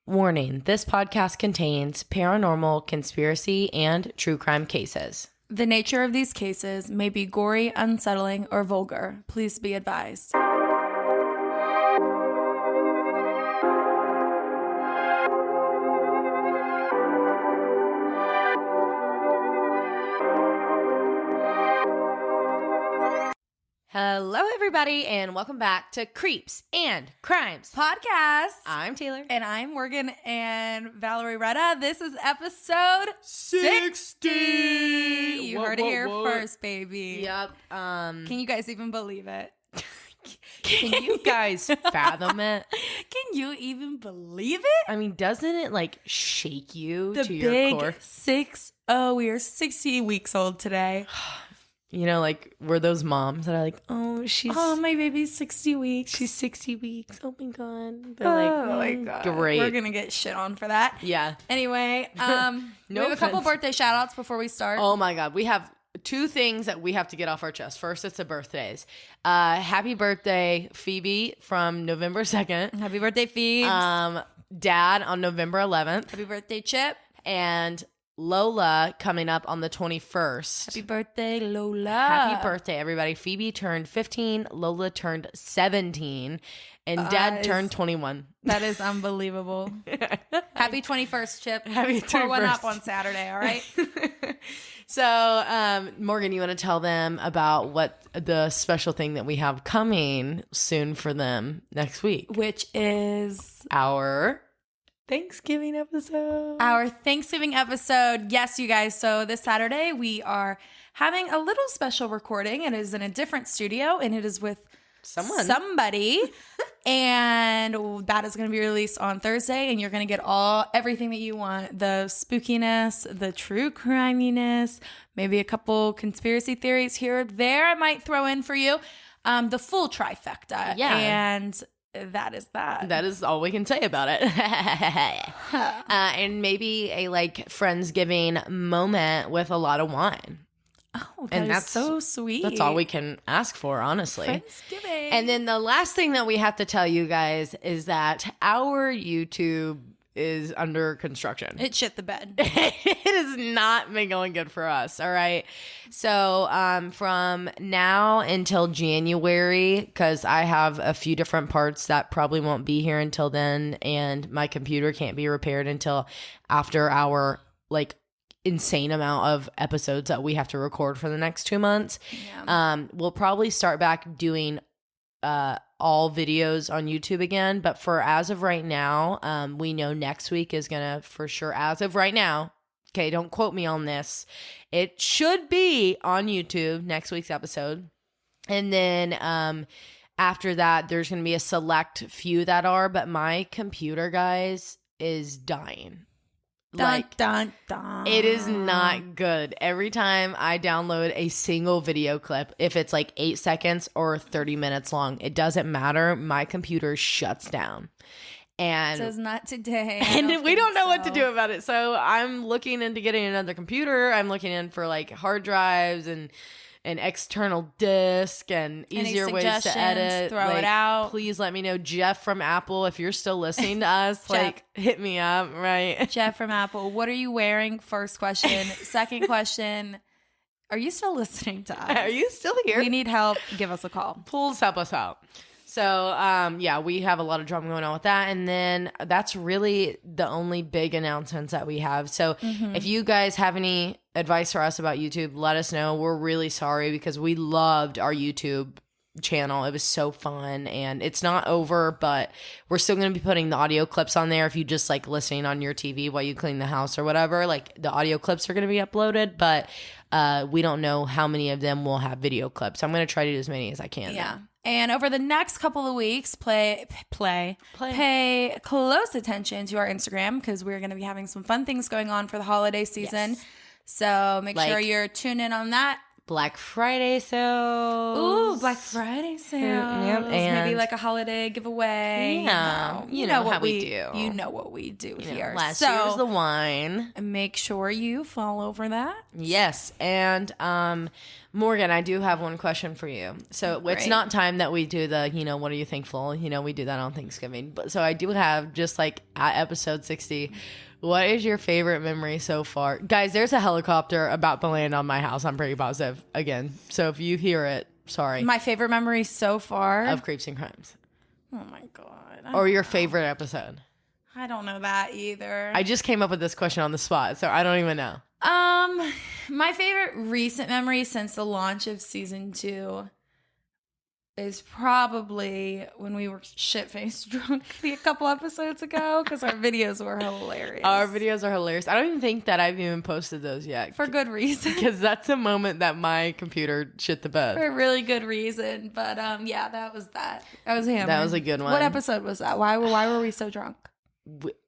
Warning, this podcast contains paranormal, conspiracy, and true crime cases. The nature of these cases may be gory, unsettling, or vulgar. Please be advised. Hello, everybody, and welcome back to Creeps and Crimes Podcast. I'm Taylar. And I'm Morgan and Valerie Retta. This is episode 60. You heard it here first, baby. Yep. Can you guys even believe it? Can you guys fathom it? Can you even believe it? I mean, doesn't it like shake you The to big your core? 6-0. We are 60 weeks old today. You know, like, we're those moms that are like, oh, my baby's 60 weeks. she's 60 weeks. Oh my God. They're My God. great. We're going to get shit on for that. Yeah. Anyway, we have a couple offense. birthday shout outs before we start. Oh my God. We have two things that we have to get off our chest. First, it's the birthdays. Happy birthday, Phoebe, from November 2nd. Happy birthday, Phoebe. Dad on November 11th. Happy birthday, Chip. And Lola coming up on the 21st. Happy birthday, Lola. Happy birthday, everybody. Phoebe turned 15. Lola turned 17. And Dad turned 21. That is unbelievable. Happy 21st, Chip. Happy Pour one 21st. up on Saturday, all right? So, Morgan, you want to tell them about what the special thing that we have coming soon for them next week? Which is Our Thanksgiving episode. our Thanksgiving episode. Yes, you guys. So this Saturday, we are having a little special recording. It is in a different studio, and it is with somebody. And that is going to be released on Thursday, and you're going to get everything that you want. The spookiness, the true criminess, maybe a couple conspiracy theories here or there I might throw in for you. The full trifecta. Yeah. And that is that. That is all we can say about it. And maybe a like Friendsgiving moment with a lot of wine. Oh, And that's that's so sweet. That's all we can ask for, honestly. Friendsgiving. And then the last thing that we have to tell you guys is that our YouTube is under construction. It shit the bed. It has not been going good for us. All right. So from now until January, because I have a few different parts that probably won't be here until then, and my computer can't be repaired until after our like insane amount of episodes that we have to record for the next 2 months. Yeah. We'll probably start back doing all videos on YouTube again, but for as of right now, we know next week is gonna for sure, as of right now, okay, don't quote me on this, it should be on YouTube next week's episode. And then after that, there's gonna be a select few that are, but my computer, guys, is dying. Dun, dun, dun. It is not good. Every time I download a single video clip, if it's like 8 seconds or 30 minutes long, it doesn't matter. My computer shuts down. And Says not today. and we don't know what to do about it. So I'm looking into getting another computer. I'm looking in for like hard drives and an external disk and easier ways to edit. Throw it out. Please let me know, Jeff from Apple, if you're still listening to us, like hit me up, right? Jeff from Apple, what are you wearing? First question. Second question, are you still listening to us? Are you still here? We need help. Give us a call. Please help us out. So, yeah, we have a lot of drama going on with that. And then that's really the only big announcements that we have. So if you guys have any advice for us about YouTube, let us know. We're really sorry because we loved our YouTube channel. It was so fun, and it's not over, but we're still going to be putting the audio clips on there. If you just like listening on your TV while you clean the house or whatever, like the audio clips are going to be uploaded, but we don't know how many of them will have video clips. I'm going to try to do as many as I can. Yeah. And over the next couple of weeks, pay close attention to our Instagram, because we're going to be having some fun things going on for the holiday season. Yes. So make sure you're tuned in on that. Black Friday sales. Ooh, Black Friday sales. Yep, and maybe like a holiday giveaway. Yeah, you know what how we do. You know what we do here. Last year's the wine. Make sure you follow for that. Yes, and Morgan, I do have one question for you. So it's not time that we do the, what are you thankful? We do that on Thanksgiving. But so I do have, just like at episode 60, what is your favorite memory so far? Guys, there's a helicopter about to land on my house. I'm pretty positive. Again. So if you hear it, sorry. My favorite memory so far? Of Creeps and Crimes. Oh my God. Or your favorite episode? I don't know that either. I just came up with this question on the spot, so I don't even know. My favorite recent memory since the launch of season 2 is probably when we were shit-faced drunk a couple episodes ago, because our videos were hilarious. Our videos are hilarious. I don't even think that I've even posted those yet. For good reason. Because that's a moment that my computer shit the bed. For a really good reason. But yeah, that was that. That was hammered. That was a good one. What episode was that? Why were we so drunk?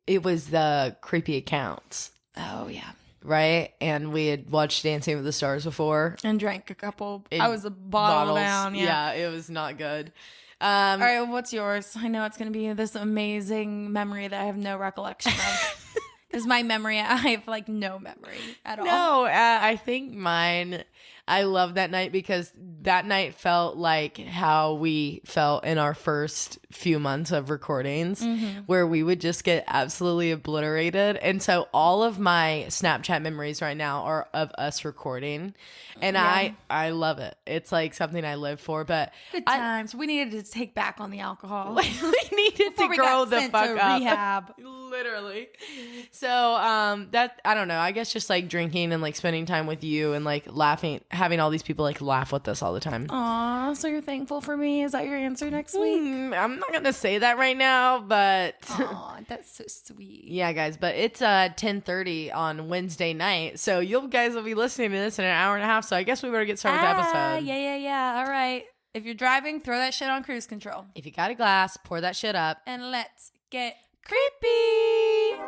It was the creepy accounts. Oh, yeah. Right? And we had watched Dancing with the Stars before. And drank a couple. I was a bottle down. Yeah, it was not good. All right, what's yours? I know it's going to be this amazing memory that I have no recollection of. Because my memory, I have like no memory at all. No, I think mine, I love that night because that night felt like how we felt in our first few months of recordings, where we would just get absolutely obliterated. And so all of my Snapchat memories right now are of us recording. And I love it. It's like something I live for. But good times. We needed to take back on the alcohol. We needed to grow the fuck up. Rehab. Literally. So that, I don't know, I guess just like drinking and like spending time with you and like laughing, having all these people like laugh with us all the time. Aw, so you're thankful for me? Is that your answer next week? I'm not gonna say that right now, but aw, that's so sweet. Yeah, guys, but it's 10:30 on Wednesday night, so you guys will be listening to this in an hour and a half, so I guess we better get started with the episode. Yeah. All right, if you're driving, throw that shit on cruise control. If you got a glass, pour that shit up, and let's get creepy.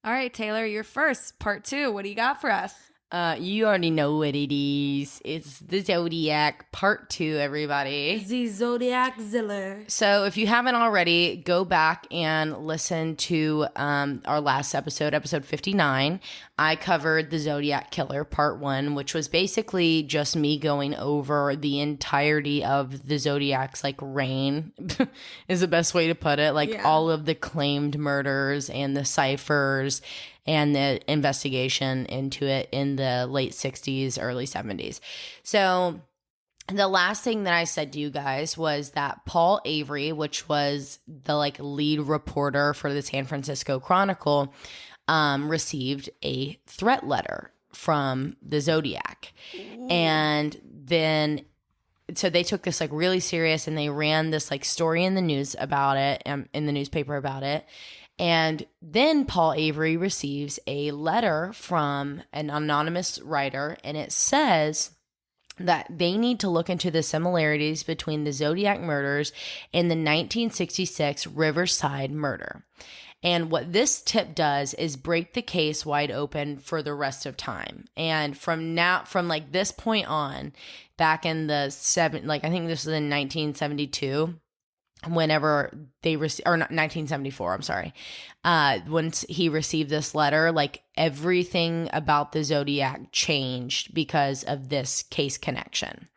All right, Taylar, you're first. Part 2. What do you got for us? You already know what it is. It's the Zodiac Part 2, everybody. The Zodiac Killer. So if you haven't already, go back and listen to our last episode, episode 59. I covered the Zodiac Killer, Part 1, which was basically just me going over the entirety of the Zodiac's, like, reign, is the best way to put it. Like, all of the claimed murders and the ciphers and the investigation into it in the late 60s, early 70s. So the last thing that I said to you guys was that Paul Avery, which was the like lead reporter for the San Francisco Chronicle, received a threat letter from the Zodiac. Ooh. And then so they took this like really serious, and they ran this like story in the news about it, in the newspaper about it. And then Paul Avery receives a letter from an anonymous writer, and it says that they need to look into the similarities between the Zodiac murders and the 1966 Riverside murder. And what this tip does is break the case wide open for the rest of time. And from like this point on, back in the I think this was in 1972, whenever they received, or not, 1974, I'm sorry, once he received this letter, like everything about the Zodiac changed because of this case connection.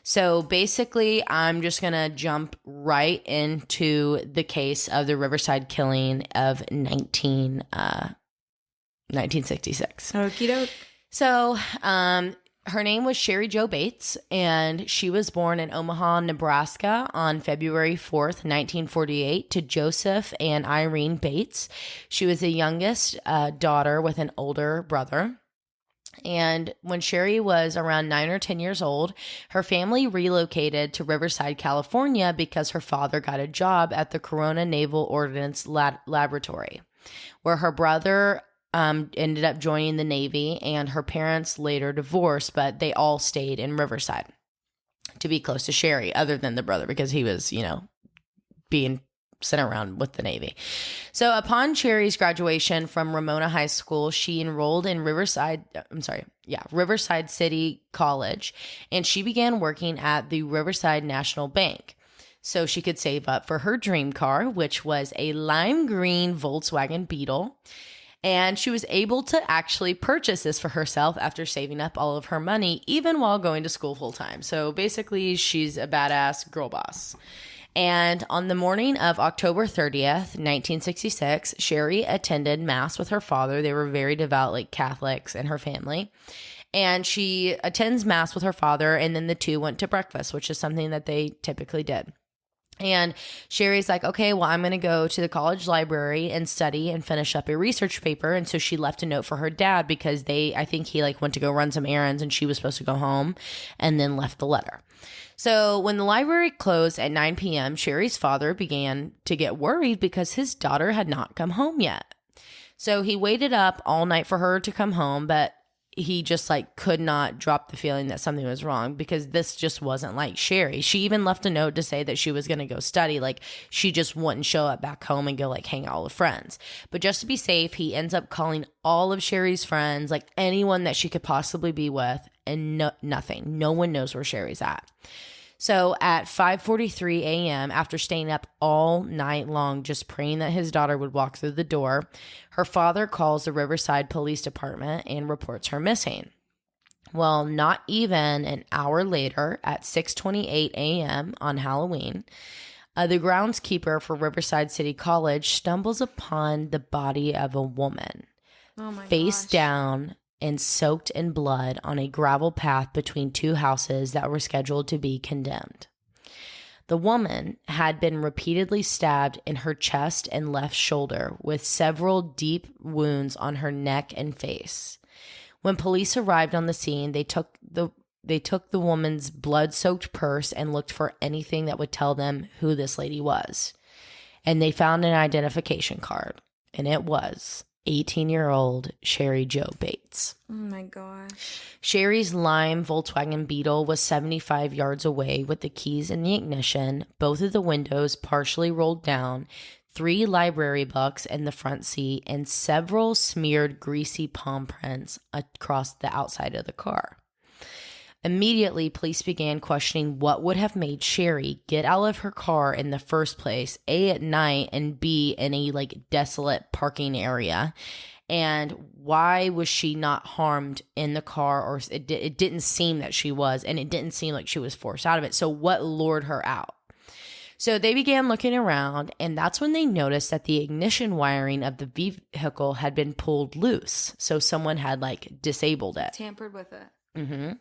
So basically, I'm just going to jump right into the case of the Riverside killing of 1966. Okie doke. So, her name was Sherry Jo Bates, and she was born in Omaha, Nebraska on February 4th, 1948 to Joseph and Irene Bates. She was the youngest daughter with an older brother. And when Sherry was around 9 or 10 years old, her family relocated to Riverside, California because her father got a job at the Corona Naval Ordnance Laboratory, where her brother ended up joining the Navy, and her parents later divorced, but they all stayed in Riverside to be close to Sherry, other than the brother, because he was, being sent around with the Navy. So upon Cherry's graduation from Ramona High School, she enrolled in Riverside City College, and she began working at the Riverside National Bank so she could save up for her dream car, which was a lime green Volkswagen Beetle. And she was able to actually purchase this for herself after saving up all of her money, even while going to school full time. So basically, she's a badass girl boss. And on the morning of October 30th, 1966, Sherry attended Mass with her father. They were very devout, like Catholics in her family. And she attends Mass with her father, and then the two went to breakfast, which is something that they typically did. And Sherry's like, okay, well, I'm going to go to the college library and study and finish up a research paper. And so she left a note for her dad because I think he like went to go run some errands and she was supposed to go home, and then left the letter. So when the library closed at 9 p.m., Sherry's father began to get worried because his daughter had not come home yet. So he waited up all night for her to come home, but he just like could not drop the feeling that something was wrong because this just wasn't like Sherry. She even left a note to say that she was going to go study. Like she just wouldn't show up back home and go like hang out with friends. But just to be safe, he ends up calling all of Sherry's friends, like anyone that she could possibly be with, and nothing. No one knows where Sherry's at. So at 5:43 a.m., after staying up all night long just praying that his daughter would walk through the door, her father calls the Riverside Police Department and reports her missing. Well, not even an hour later, at 6:28 a.m. on Halloween, the groundskeeper for Riverside City College stumbles upon the body of a woman, face down and soaked in blood on a gravel path between two houses that were scheduled to be condemned. The woman had been repeatedly stabbed in her chest and left shoulder, with several deep wounds on her neck and face. When police arrived on the scene, they took the woman's blood-soaked purse and looked for anything that would tell them who this lady was. And they found an identification card, and it was 18-year-old Sherry Jo Bates. Oh my gosh. Sherry's lime Volkswagen Beetle was 75 yards away with the keys in the ignition, both of the windows partially rolled down, 3 library books in the front seat, and several smeared greasy palm prints across the outside of the car. Immediately, police began questioning what would have made Sherry get out of her car in the first place, A, at night, and B, in a desolate parking area. And why was she not harmed in the car? Or it didn't seem that she was, and it didn't seem like she was forced out of it. So what lured her out? So they began looking around, and that's when they noticed that the ignition wiring of the vehicle had been pulled loose. So someone had disabled it. Tampered with it. Mm-hmm.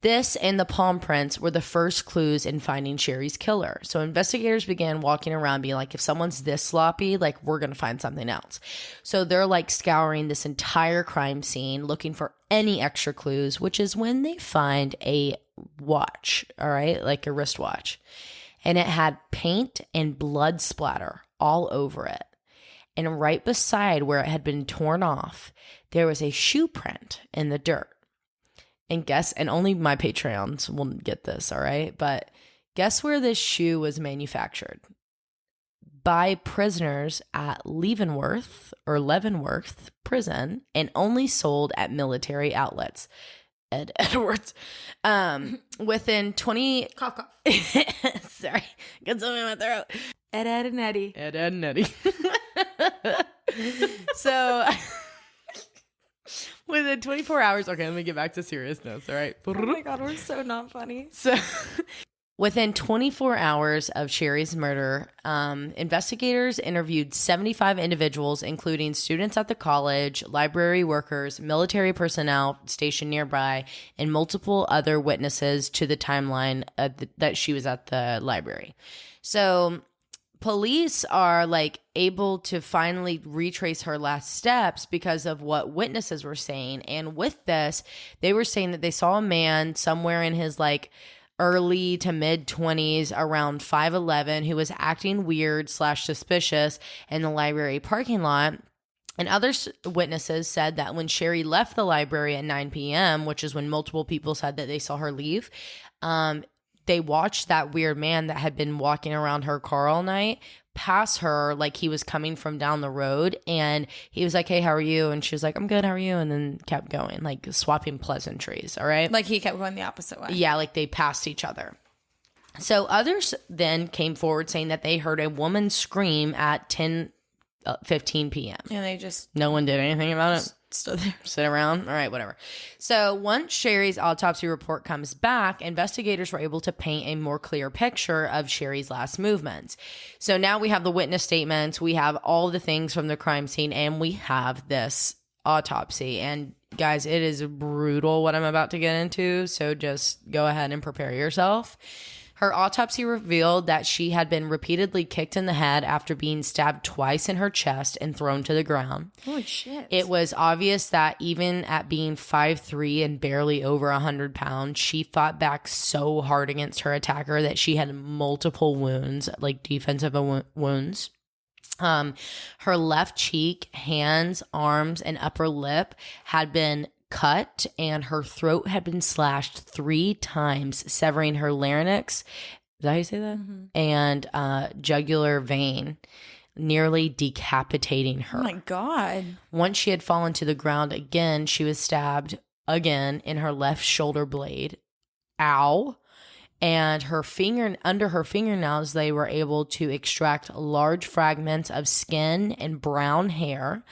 This and the palm prints were the first clues in finding Sherry's killer. So investigators began walking around being like, if someone's this sloppy, we're going to find something else. So they're scouring this entire crime scene, looking for any extra clues, which is when they find a watch, all right, a wristwatch. And it had paint and blood splatter all over it. And right beside where it had been torn off, there was a shoe print in the dirt. And only my Patreons will get this, all right? But guess where this shoe was manufactured? By prisoners at Leavenworth prison, and only sold at military outlets. Ed Edwards. Within 20... Cough, cough. Sorry. Got something in my throat. Ed and Eddie. Ed and Eddie. So... Within 24 hours, okay, let me get back to seriousness, all right? Oh my God, we're so not funny. So, within 24 hours of Sherry's murder, investigators interviewed 75 individuals, including students at the college, library workers, military personnel stationed nearby, and multiple other witnesses to the timeline that she was at the library. So... police are able to finally retrace her last steps because of what witnesses were saying. And with this, they were saying that they saw a man somewhere in his early to mid 20s, around 5'11", who was acting weird / suspicious in the library parking lot. And other witnesses said that when Sherry left the library at 9 p.m., which is when multiple people said that they saw her leave, they watched that weird man that had been walking around her car all night pass her like he was coming from down the road, and he was like, hey, how are you? And she was like, I'm good, how are you? And then kept going, like swapping pleasantries. All right. Like he kept going the opposite way. Yeah, like they passed each other. So others then came forward saying that they heard a woman scream at 10:15 p.m. And they just... No one did anything about it. Stood there. Sit around. All right, whatever. So once Sherry's autopsy report comes back, investigators were able to paint a more clear picture of Sherry's last movements. So now we have the witness statements, we have all the things from the crime scene, and we have this autopsy. And guys, it is brutal what I'm about to get into, so just go ahead and prepare yourself. Her autopsy revealed that she had been repeatedly kicked in the head after being stabbed twice in her chest and thrown to the ground. Holy shit. It was obvious that even at being 5'3" and barely over 100 pounds, she fought back so hard against her attacker that she had multiple wounds, like defensive wounds. Her left cheek, hands, arms, and upper lip had been cut, and her throat had been slashed 3 times, severing her larynx. Is that how you say that? Mm-hmm. And jugular vein, nearly decapitating her. Oh my God. Once she had fallen to the ground again, she was stabbed again in her left shoulder blade. Ow. And under her fingernails, they were able to extract large fragments of skin and brown hair,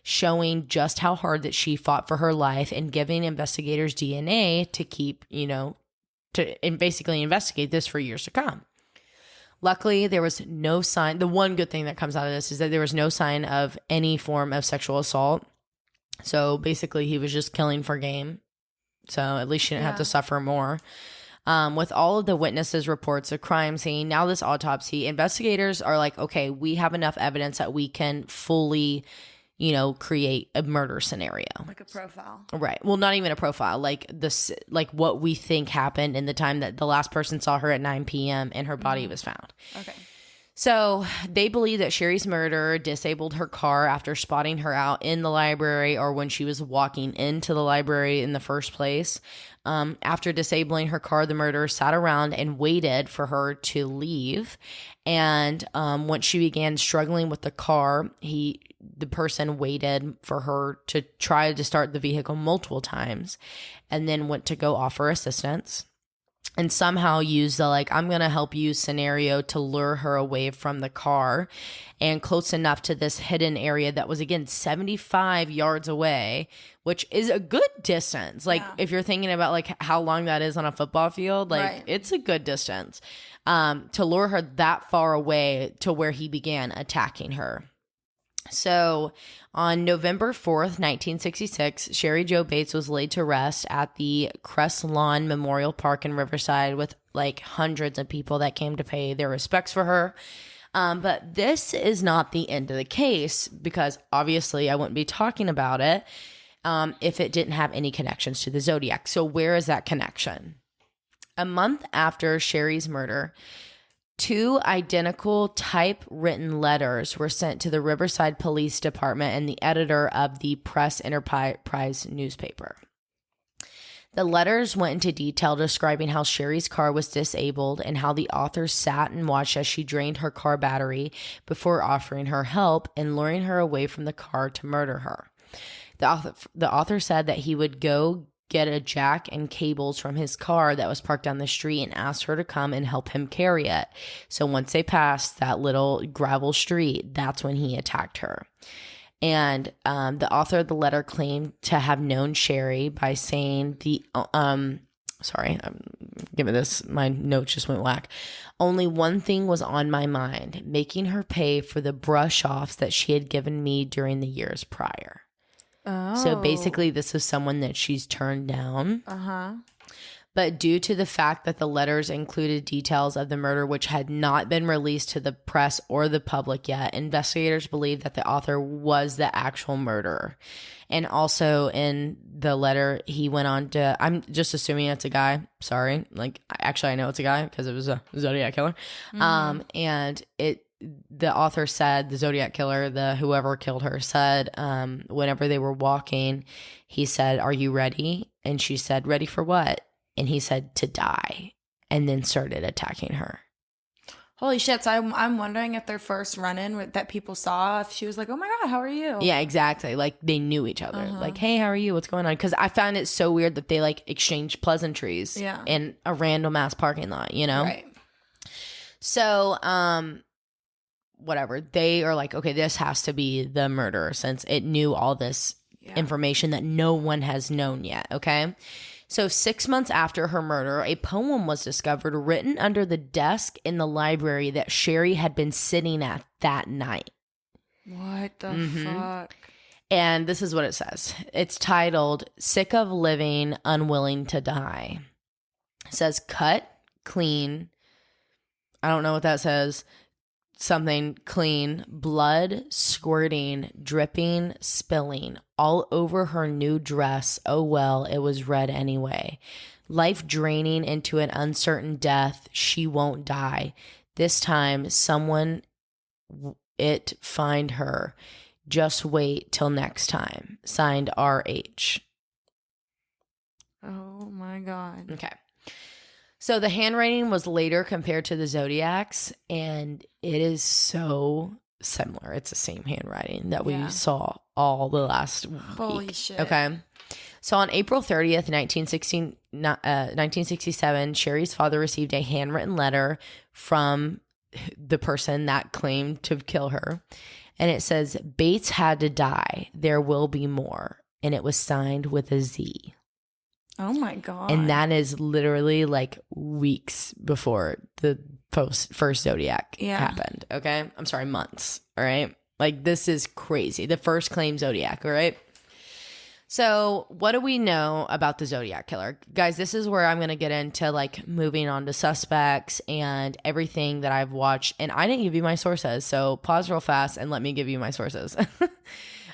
showing just how hard that she fought for her life and giving investigators DNA to keep, and basically investigate this for years to come. Luckily, there was no sign. The one good thing that comes out of this is that there was no sign of any form of sexual assault. So basically, he was just killing for game. So at least she didn't have to suffer more. With all of the witnesses' reports of crime scene, now this autopsy, investigators are like, okay, we have enough evidence that we can fully, create a murder scenario. Like a profile. Right. Well, not even a profile. Like what we think happened in the time that the last person saw her at 9 p.m. and her body was found. Okay. So they believe that Sherry's murderer disabled her car after spotting her out in the library or when she was walking into the library in the first place. After disabling her car, the murderer sat around and waited for her to leave. And once she began struggling with the car, the person waited for her to try to start the vehicle multiple times and then went to go offer assistance. And somehow used the I'm going to help you scenario to lure her away from the car and close enough to this hidden area that was, again, 75 yards away, which is a good distance. If you're thinking about how long that is on a football field, right. It's a good distance to lure her that far away to where he began attacking her. So on November 4th, 1966, Sherry Jo Bates was laid to rest at the Crest Lawn Memorial Park in Riverside with hundreds of people that came to pay their respects for her. But this is not the end of the case because obviously I wouldn't be talking about it if it didn't have any connections to the Zodiac. So where is that connection? A month after Sherry's murder, 2 identical typewritten letters were sent to the Riverside Police Department and the editor of the Press Enterprise newspaper. The letters went into detail describing how Sherry's car was disabled and how the author sat and watched as she drained her car battery before offering her help and luring her away from the car to murder her. The author said that he would go get a jack and cables from his car that was parked down the street and asked her to come and help him carry it. So once they passed that little gravel street, that's when he attacked her. And the author of the letter claimed to have known Sherry by saying sorry, I'm giving this, my notes just went whack. Only one thing was on my mind, making her pay for the brush offs that she had given me during the years prior. Oh. So basically, this is someone that she's turned down. Uh-huh. But due to the fact that the letters included details of the murder which had not been released to the press or the public yet, investigators believe that the author was the actual murderer. And also in the letter, he went on to, I'm just assuming it's a guy. Sorry. Actually, I know it's a guy because it was a Zodiac Killer. Mm. And the author said, the Zodiac Killer, whoever killed her said, whenever they were walking, he said, "Are you ready?" And she said, "Ready for what?" And he said, "To die," and then started attacking her. Holy shit. So I'm wondering if their first run-in that people saw, if she was like, oh my God, how are you? Yeah, exactly. Like they knew each other. Like, hey, how are you? What's going on? Because I found it so weird that they like exchanged pleasantries in a random ass parking lot, you know? Right. So, whatever. They are like, okay, this has to be the murderer since it knew all this information that no one has known yet. Okay. So 6 months after her murder, a poem was discovered written under the desk in the library that Sherry had been sitting at that night. What the fuck? And this is what it says. It's titled, Sick of Living, Unwilling to Die. It says, cut, clean. I don't know what that says. Something clean, blood squirting, dripping, spilling all over her new dress. Oh, well, it was red anyway. Life draining into an uncertain death. She won't die. This time, someone it find her. Just wait till next time. Signed RH. Oh my God. Okay. So the handwriting was later compared to the Zodiac's, and it is so similar. It's the same handwriting that we saw all the last Holy week. shit. Okay. So on April 30th, 1967, Sherry's father received a handwritten letter from the person that claimed to kill her. And it says, Bates had to die. There will be more. And it was signed with a Z. Oh my God. And that is literally like weeks before the first Zodiac happened. Okay. I'm sorry, months. All right. Like this is crazy. The first claimed Zodiac. All right. So what do we know about the Zodiac Killer? Guys, this is where I'm going to get into like moving on to suspects and everything that I've watched. And I didn't give you my sources. So pause real fast and let me give you my sources.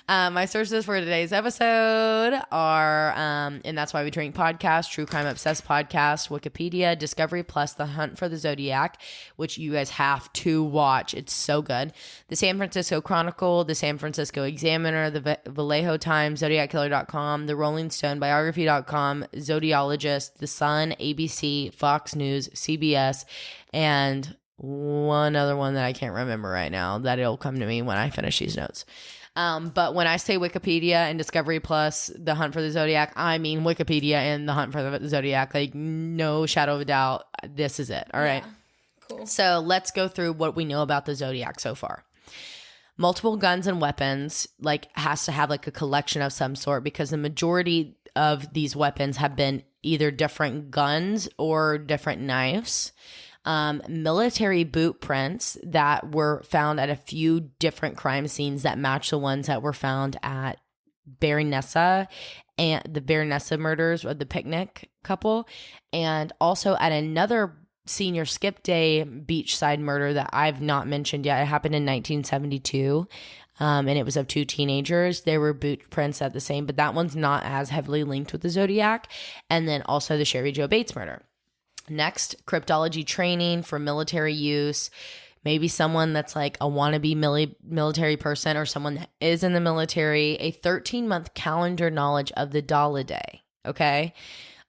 My sources for today's episode are, and That's Why We Drink podcast, True Crime Obsessed podcast, Wikipedia, Discovery Plus, The Hunt for the Zodiac, which you guys have to watch. It's so good. The San Francisco Chronicle, The San Francisco Examiner, The Vallejo Times, ZodiacKiller.com, The Rolling Stone Biography.com, Zodiologist, The Sun, ABC, Fox News, CBS, and one other one that I can't remember right now that it'll come to me when I finish these notes. But when I say Wikipedia and Discovery Plus, The Hunt for the Zodiac, I mean Wikipedia and The Hunt for the Zodiac. Like, no shadow of a doubt, this is it. All right. Cool. So let's go through what we know about the Zodiac so far. Multiple guns and weapons, like, has to have like a collection of some sort because the majority of these weapons have been either different guns or different knives. Military boot prints that were found at a few different crime scenes that match the ones that were found at Berryessa and the Berryessa murders of the picnic couple, and also at another senior skip day beachside murder that I've not mentioned yet. It happened in 1972. And it was of two teenagers. There were boot prints at the same, but that one's not as heavily linked with the Zodiac. And then also the Sherry Jo Bates murder. Next, cryptology training for military use. Maybe someone that's like a wannabe military person or someone that is in the military. A 13-month calendar knowledge of the Dala Day. Okay.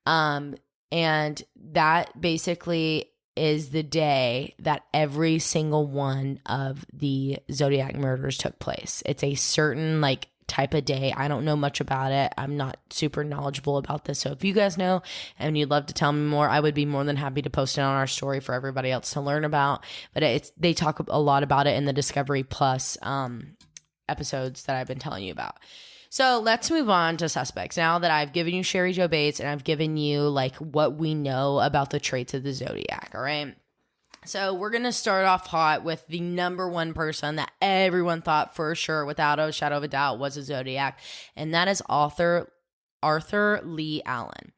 And that basically is the day that every single one of the Zodiac murders took place. It's a certain like type of day. I don't know much about it. I'm not super knowledgeable about this. So if you guys know and you'd love to tell me more, I would be more than happy to post it on our story for everybody else to learn about. But they talk a lot about it in the Discovery Plus episodes that I've been telling you about. So let's move on to suspects. Now that I've given you Sherry Jo Bates and I've given you like what we know about the traits of the Zodiac, all right? So we're going to start off hot with the number one person that everyone thought for sure, without a shadow of a doubt, was a Zodiac, and that is Arthur Lee Allen.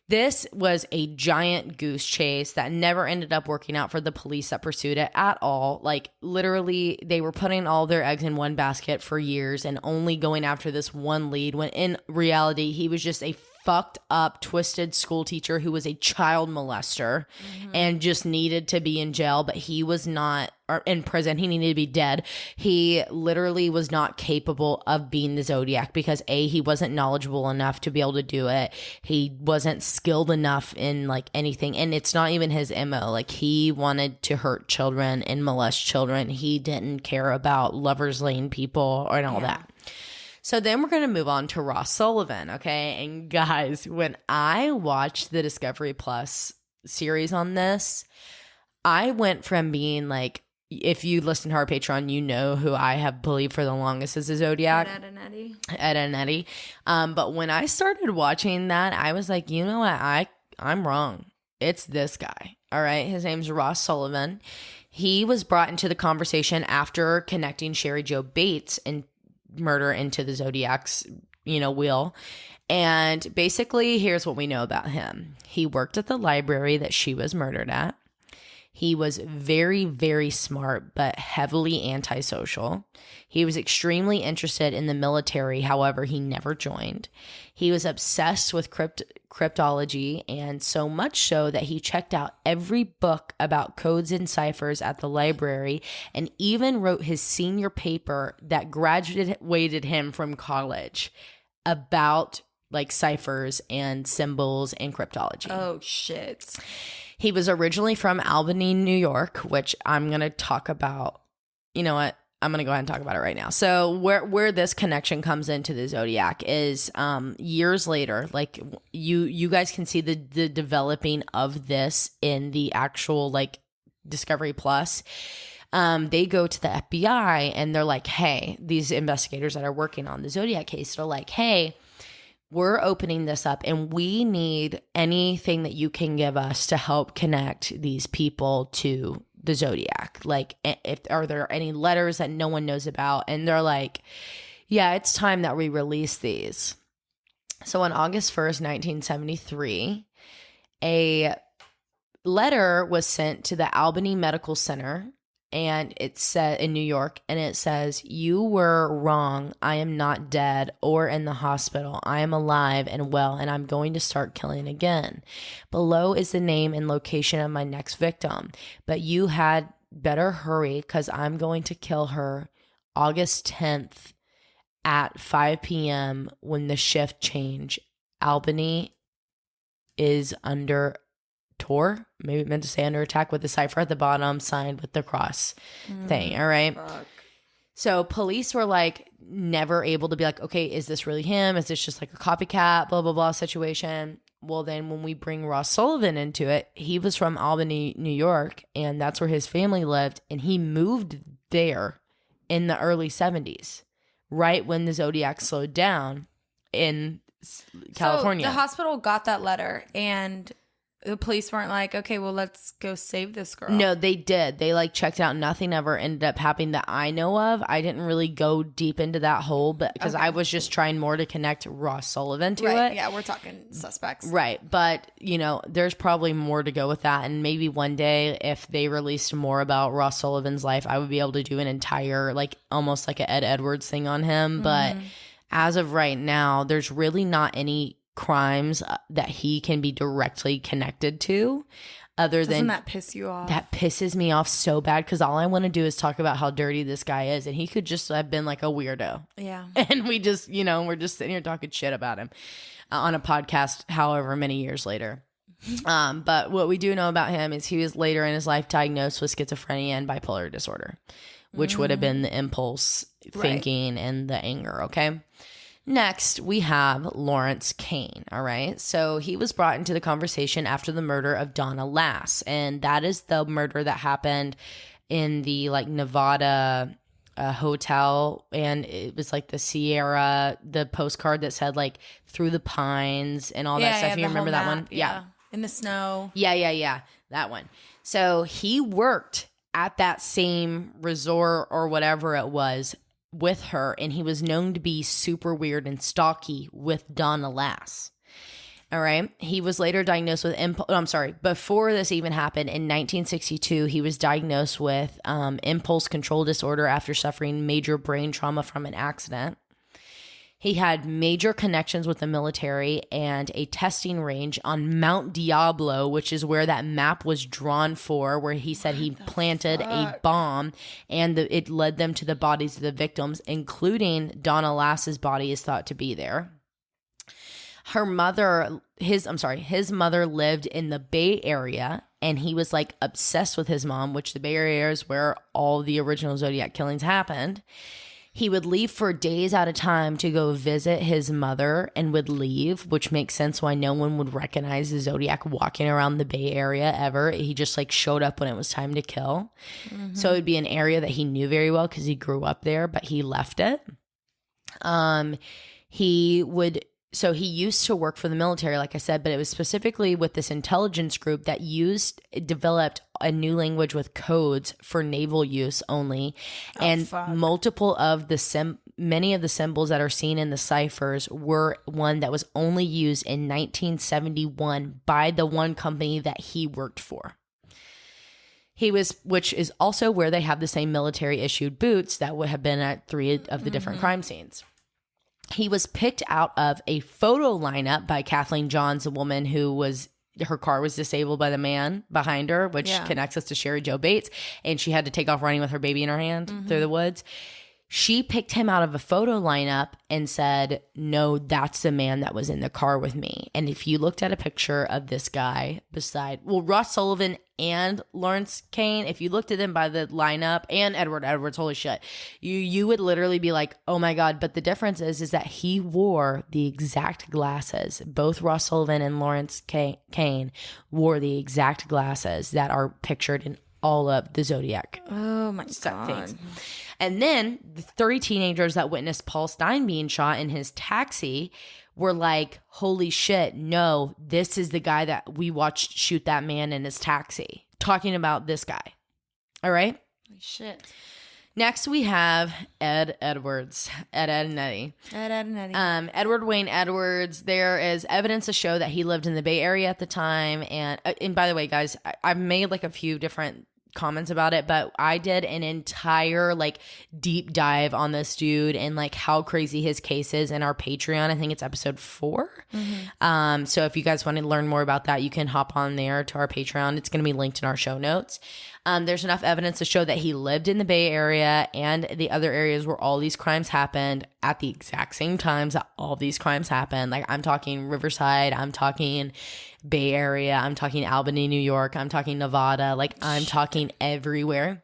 This was a giant goose chase that never ended up working out for the police that pursued it at all. Like, literally, they were putting all their eggs in one basket for years and only going after this one lead, when in reality, he was just a fucked up, twisted school teacher who was a child molester and just needed to be in jail, but he was not, or in prison. He needed to be dead. He literally was not capable of being the Zodiac because he wasn't knowledgeable enough to be able to do it. He wasn't skilled enough in like anything. And it's not even his MO. Like, he wanted to hurt children and molest children. He didn't care about lovers lane people and all that. So then we're going to move on to Ross Sullivan, okay? And guys, when I watched the Discovery Plus series on this, I went from being like, if you listen to our Patreon, you know who I have believed for the longest is the Zodiac. Ed and Eddie. Ed and Eddie. But when I started watching that, I was like, you know what? I'm wrong. It's this guy, all right? His name's Ross Sullivan. He was brought into the conversation after connecting Sherry Jo Bates and murder into the Zodiac's, wheel. And basically, here's what we know about him. He worked at the library that she was murdered at. He was very, very smart, but heavily antisocial. He was extremely interested in the military. However, he never joined. He was obsessed with cryptology, and so much so that he checked out every book about codes and ciphers at the library and even wrote his senior paper that graduated him from college about like ciphers and symbols and cryptology. Oh, shit. He was originally from Albany, New York, which I'm going to talk about. You know what? I'm going to go ahead and talk about it right now. So where this connection comes into the Zodiac is years later, like you guys can see the developing of this in the actual like Discovery Plus. They go to the FBI and they're like, hey, these investigators that are working on the Zodiac case, they're like, hey, we're opening this up and we need anything that you can give us to help connect these people to the Zodiac. Like, are there any letters that no one knows about? And they're like, yeah, it's time that we release these. So on August 1st, 1973, a letter was sent to the Albany Medical Center, and it said in New York, and it says, you were wrong. I am not dead or in the hospital. I am alive and well, and I'm going to start killing again. Below is the name and location of my next victim, but you had better hurry because I'm going to kill her August 10th at 5 p.m. when the shift change. Albany is under tour, maybe meant to say under attack, with the cipher at the bottom signed with the cross thing. All right. Fuck. So police were like never able to be like, okay, is this really him? Is this just like a copycat, blah, blah, blah situation? Well, then when we bring Ross Sullivan into it, he was from Albany, New York, and that's where his family lived. And he moved there in the early 70s, right when the Zodiac slowed down in California. So the hospital got that letter and the police weren't like, okay, well, let's go save this girl. No, they did. They like checked out. Nothing ever ended up happening that I know of. I didn't really go deep into that hole, but because I was just trying more to connect Ross Sullivan to it. Yeah, we're talking suspects. Right. But, there's probably more to go with that. And maybe one day if they released more about Ross Sullivan's life, I would be able to do an entire, like almost like an Ed Edwards thing on him. But as of right now, there's really not any crimes that he can be directly connected to other than. Doesn't that piss you off? That pisses me off so bad because all I want to do is talk about how dirty this guy is, and he could just have been like a weirdo. Yeah. And we just, we're just sitting here talking shit about him on a podcast however many years later. But what we do know about him is he was later in his life diagnosed with schizophrenia and bipolar disorder, which would have been the impulse thinking and the anger, okay? Next, we have Lawrence Kane, all right? So he was brought into the conversation after the murder of Donna Lass, and that is the murder that happened in the, like, Nevada hotel, and it was, like, the Sierra, the postcard that said, like, through the pines and all that stuff. You remember that one? Yeah. In the snow. Yeah. That one. So he worked at that same resort or whatever it was with her, and he was known to be super weird and stalky with Donna Lass. All right. He was later diagnosed with before this even happened, in 1962, he was diagnosed with impulse control disorder after suffering major brain trauma from an accident. He had major connections with the military and a testing range on Mount Diablo, which is where that map was drawn for, where he said he planted a bomb and it led them to the bodies of the victims, including Donna Lass's body is thought to be there. His mother lived in the Bay Area, and he was like obsessed with his mom, which the Bay Area is where all the original Zodiac killings happened. He would leave for days at a time to go visit his mother and would leave, which makes sense why no one would recognize the Zodiac walking around the Bay Area ever. He just like showed up when it was time to kill. Mm-hmm. So it would be an area that he knew very well because he grew up there, but he left it. So he used to work for the military, like I said, but it was specifically with this intelligence group that developed a new language with codes for naval use only. Multiple of many of the symbols that are seen in the ciphers were one that was only used in 1971 by the one company that he worked for. Which is also where they have the same military issued boots that would have been at 3 of the different crime scenes. He was picked out of a photo lineup by Kathleen Johns, a woman her car was disabled by the man behind her, which connects us to Sherry Jo Bates, and she had to take off running with her baby in her hand through the woods. She picked him out of a photo lineup and said, no, that's the man that was in the car with me. And if you looked at a picture of this guy Ross Sullivan and Lawrence Kane, if you looked at them by the lineup, and Edward Edwards, holy shit, you would literally be like, oh my God. But the difference is that he wore the exact glasses. Both Ross Sullivan and Lawrence Kane wore the exact glasses that are pictured in all of the Zodiac. Oh my God. Things. And then the 30 teenagers that witnessed Paul Stine being shot in his taxi were like, holy shit, no, this is the guy that we watched shoot that man in his taxi. Talking about this guy. All right? Holy shit. Next, we have Ed Edwards. Ed and Eddie. Edward Wayne Edwards. There is evidence to show that he lived in the Bay Area at the time. And by the way, guys, I've made like a few different comments about it, but I did an entire like deep dive on this dude and like how crazy his case is in our Patreon. I think it's episode 4. So if you guys want to learn more about that, you can hop on there to our Patreon. It's going to be linked in our show notes. There's enough evidence to show that he lived in the Bay Area and the other areas where all these crimes happened at the exact same times that all these crimes happened. Like I'm talking Riverside, I'm talking Bay Area, I'm talking Albany, New York, I'm talking Nevada, like I'm talking everywhere.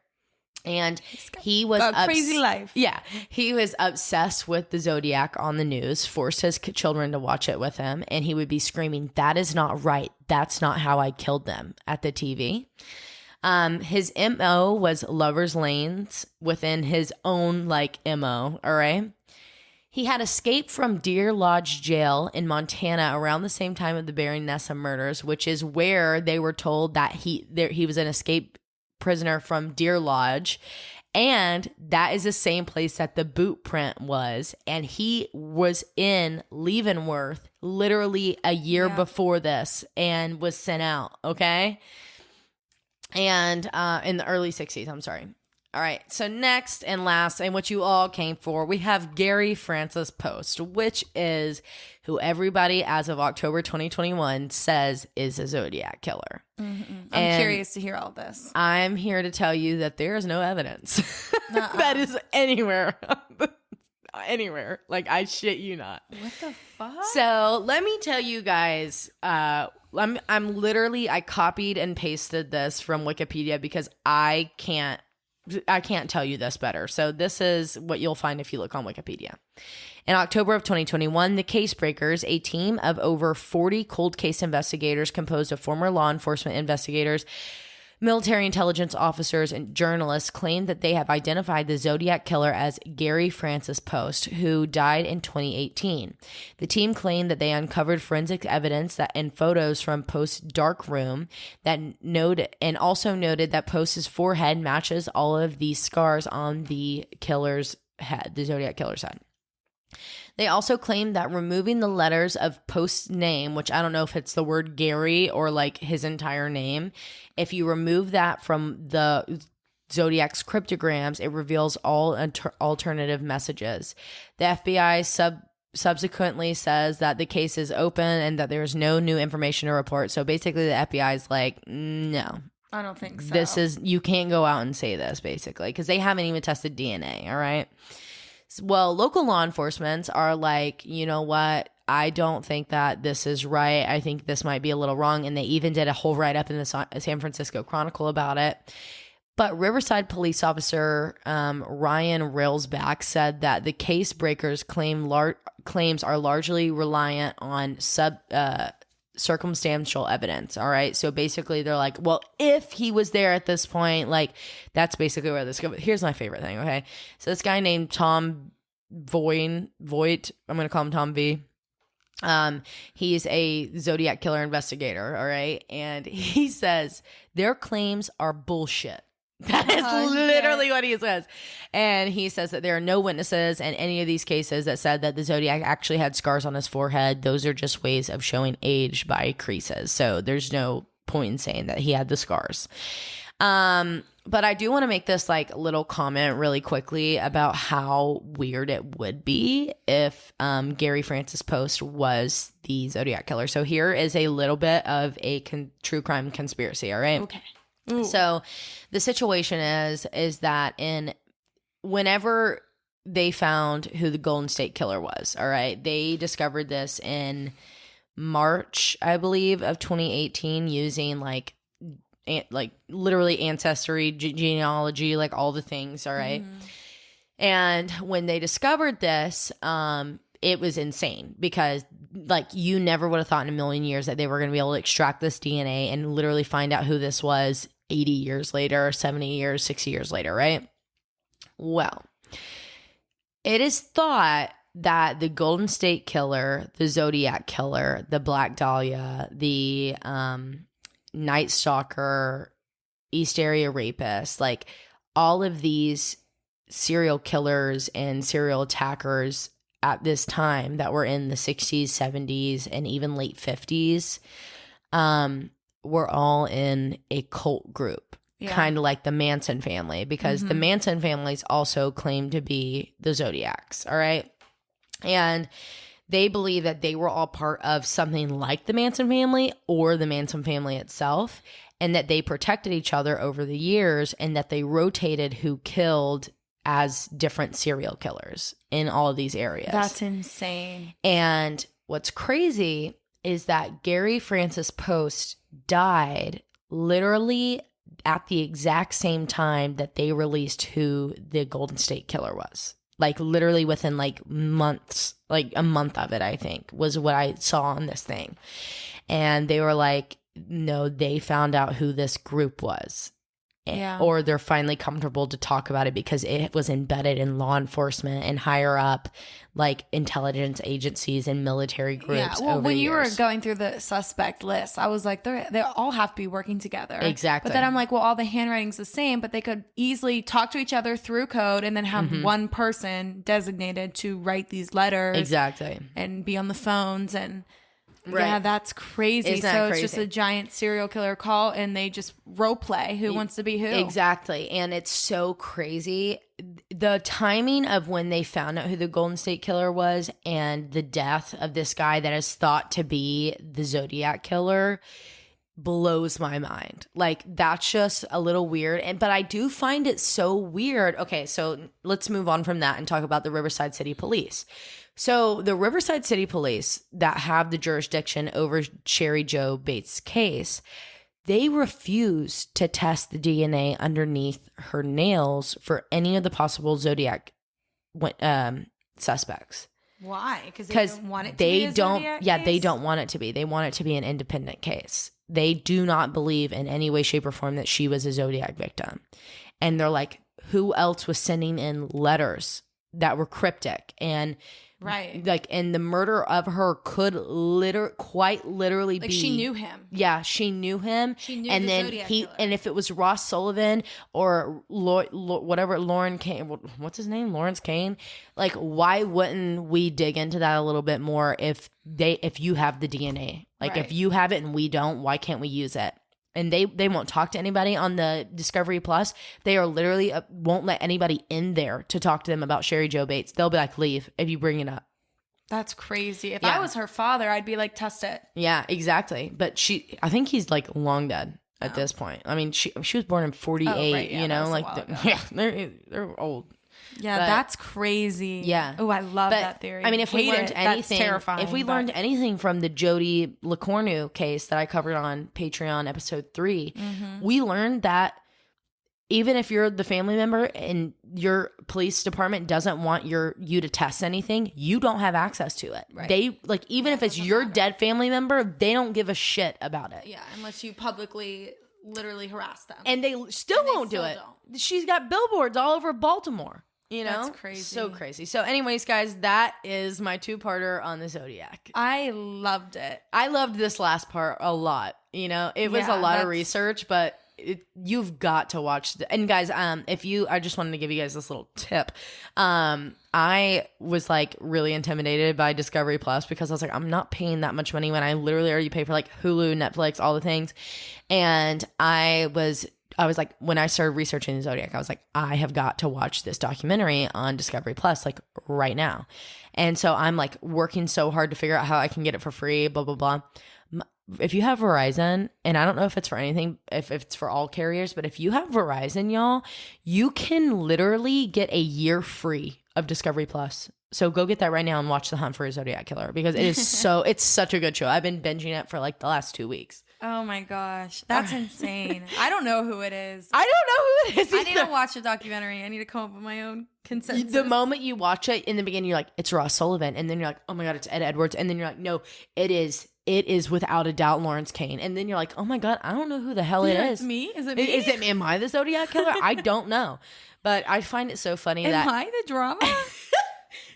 And he was crazy life. Yeah, he was obsessed with the Zodiac on the news, forced his children to watch it with him, and he would be screaming, "That is not right. That's not how I killed them" at the TV. His MO was lover's lanes within his own like MO. All right. He had escaped from Deer Lodge Jail in Montana around the same time of the Barry Nessa murders, which is where they were told that he was an escaped prisoner from Deer Lodge. And that is the same place that the boot print was. And he was in Leavenworth literally a year before this and was sent out. Okay. And in the early 60s, I'm sorry. All right, so next and last, and what you all came for, we have Gary Francis Poste, which is who everybody as of October 2021 says is a Zodiac killer. I'm curious to hear all this. I'm here to tell you that there is no evidence that is anywhere. Anywhere. Like, I shit you not. What the fuck? So let me tell you guys, I'm literally, I copied and pasted this from Wikipedia because I can't tell you this better. So this is what you'll find if you look on Wikipedia. In October of 2021, the Case Breakers, a team of over 40 cold case investigators composed of former law enforcement investigators, military intelligence officers, and journalists, claimed that they have identified the Zodiac Killer as Gary Francis Poste, who died in 2018. The team claimed that they uncovered forensic evidence and photos from Poste's dark room and also noted that Poste's forehead matches all of the scars on the killer's head, the Zodiac Killer's head. They also claimed that removing the letters of Poste's name, which I don't know if it's the word Gary or like his entire name, if you remove that from the Zodiac's cryptograms, it reveals all alternative messages. The FBI subsequently says that the case is open and that there's no new information to report. So basically the FBI is like, no. I don't think so. You can't go out and say this, basically, because they haven't even tested DNA, all right? Well, local law enforcement are like, you know what? I don't think that this is right. I think this might be a little wrong. And they even did a whole write-up in the San Francisco Chronicle about it. But Riverside police officer Ryan Railsback said that the case breakers' claims are largely reliant on circumstantial evidence. All right. So basically they're like, well, if he was there at this point, like that's basically where this goes. Here's my favorite thing. Okay. So this guy named Tom Voight, I'm going to call him Tom V. He's a Zodiac Killer investigator. All right. And he says their claims are bullshit. That is literally what he says. And he says that there are no witnesses in any of these cases that said that the Zodiac actually had scars on his forehead. Those are just ways of showing age by creases. So there's no point in saying that he had the scars. But I do want to make this like little comment really quickly about how weird it would be if Gary Francis Poste was the Zodiac Killer. So here is a little bit of a true crime conspiracy. All right. Okay. Ooh. So the situation is that whenever they found who the Golden State Killer was, all right, they discovered this in March, I believe, of 2018 using like literally ancestry, genealogy, like all the things, all right? And when they discovered this, it was insane because like you never would have thought in a million years that they were going to be able to extract this DNA and literally find out who this was 80 years later, 70 years, 60 years later, right? Well, it is thought that the Golden State Killer, the Zodiac Killer, the Black Dahlia, the Night Stalker, East Area Rapist, like all of these serial killers and serial attackers at this time that were in the 60s, 70s, and even late 50s, were all in a cult group, kind of like the Manson family, because the Manson families also claim to be the Zodiacs, all right? And they believe that they were all part of something like the Manson family or the Manson family itself, and that they protected each other over the years, and that they rotated who killed as different serial killers in all of these areas. That's insane. And what's crazy is that Gary Francis Poste died literally at the exact same time that they released who the Golden State Killer was. Like literally within like months, like a month of it, I think, was what I saw on this thing. And they were like, no, they found out who this group was. Yeah. Or they're finally comfortable to talk about it because it was embedded in law enforcement and higher up, like intelligence agencies and military groups. Yeah. Well, when you years. were going through the suspect list, I was like, they all have to be working together. Exactly. But then I'm like, well, all the handwriting's the same, but they could easily talk to each other through code and then have one person designated to write these letters. Exactly. And be on the phones and. Right. Yeah, that's crazy. Isn't that so crazy? It's just a giant serial killer call and they just role play who wants to be who. Exactly. And it's so crazy. The timing of when they found out who the Golden State Killer was and the death of this guy that is thought to be the Zodiac Killer blows my mind. Like that's just a little weird. But I do find it so weird. Okay, so let's move on from that and talk about the Riverside City Police. So the Riverside City Police that have the jurisdiction over Sherry Jo Bates' case, they refused to test the DNA underneath her nails for any of the possible Zodiac suspects. Why? Because they don't want it to be a Zodiac Yeah, case? they don't want it to be. They want it to be an independent case. They do not believe in any way, shape, or form that she was a Zodiac victim. And they're like, who else was sending in letters that were cryptic? And right, like, and the murder of her could quite literally like be. She knew him. Yeah, she knew him. She knew and the then Zodiac he, killer. and if it was Ross Sullivan or Lauren Kane, what's his name, Lawrence Kane. Like, why wouldn't we dig into that a little bit more if you have the DNA? Like, Right. if you have it and we don't, why can't we use it? And they won't talk to anybody on the Discovery Plus. They are literally won't let anybody in there to talk to them about Sherry Jo Bates. They'll be like, leave if you bring it up. That's crazy. If I was her father, I'd be like, test it. Yeah, exactly. But I think he's like long dead at this point. I mean, she was born in 48, right. Yeah, you know, like, they're old. Yeah, that's crazy. Yeah. Oh, I love that theory. I mean, if we learned anything, learned anything from the Jody LaCornu case that I covered on Patreon episode 3, we learned that even if you're the family member and your police department doesn't want you to test anything, you don't have access to it. Right. They even if it's your dead family member, they don't give a shit about it. Yeah, unless you publicly literally harass them. And they still won't do it. She's got billboards all over Baltimore. You know? That's crazy. So crazy. So anyways, guys, that is my 2-parter on the Zodiac. I loved it. I loved this last part a lot. You know, it was a lot of research, but you've got to watch and guys, I just wanted to give you guys this little tip. I was like really intimidated by Discovery Plus because I was like, I'm not paying that much money when I literally already pay for like Hulu, Netflix, all the things. And I was like, when I started researching the Zodiac, I was like, I have got to watch this documentary on Discovery Plus like right now. And so I'm like working so hard to figure out how I can get it for free, blah, blah, blah. If you have Verizon, and I don't know if it's for anything, if it's for all carriers, but if you have Verizon, y'all, you can literally get a year free of Discovery Plus. So go get that right now and watch The Hunt for a Zodiac Killer because it is it's such a good show. I've been binging it for like the last 2 weeks. Oh my gosh. That's insane. I don't know who it is. I don't know who it is either. I need to watch a documentary. I need to come up with my own consensus. The moment you watch it, in the beginning, you're like, it's Ross Sullivan. And then you're like, oh my God, it's Ed Edwards. And then you're like, no, it is without a doubt Lawrence Kane. And then you're like, oh my God, I don't know who the hell it is. It's me? Is it me? Am I the Zodiac Killer? I don't know. But I find it so funny Am I the drama?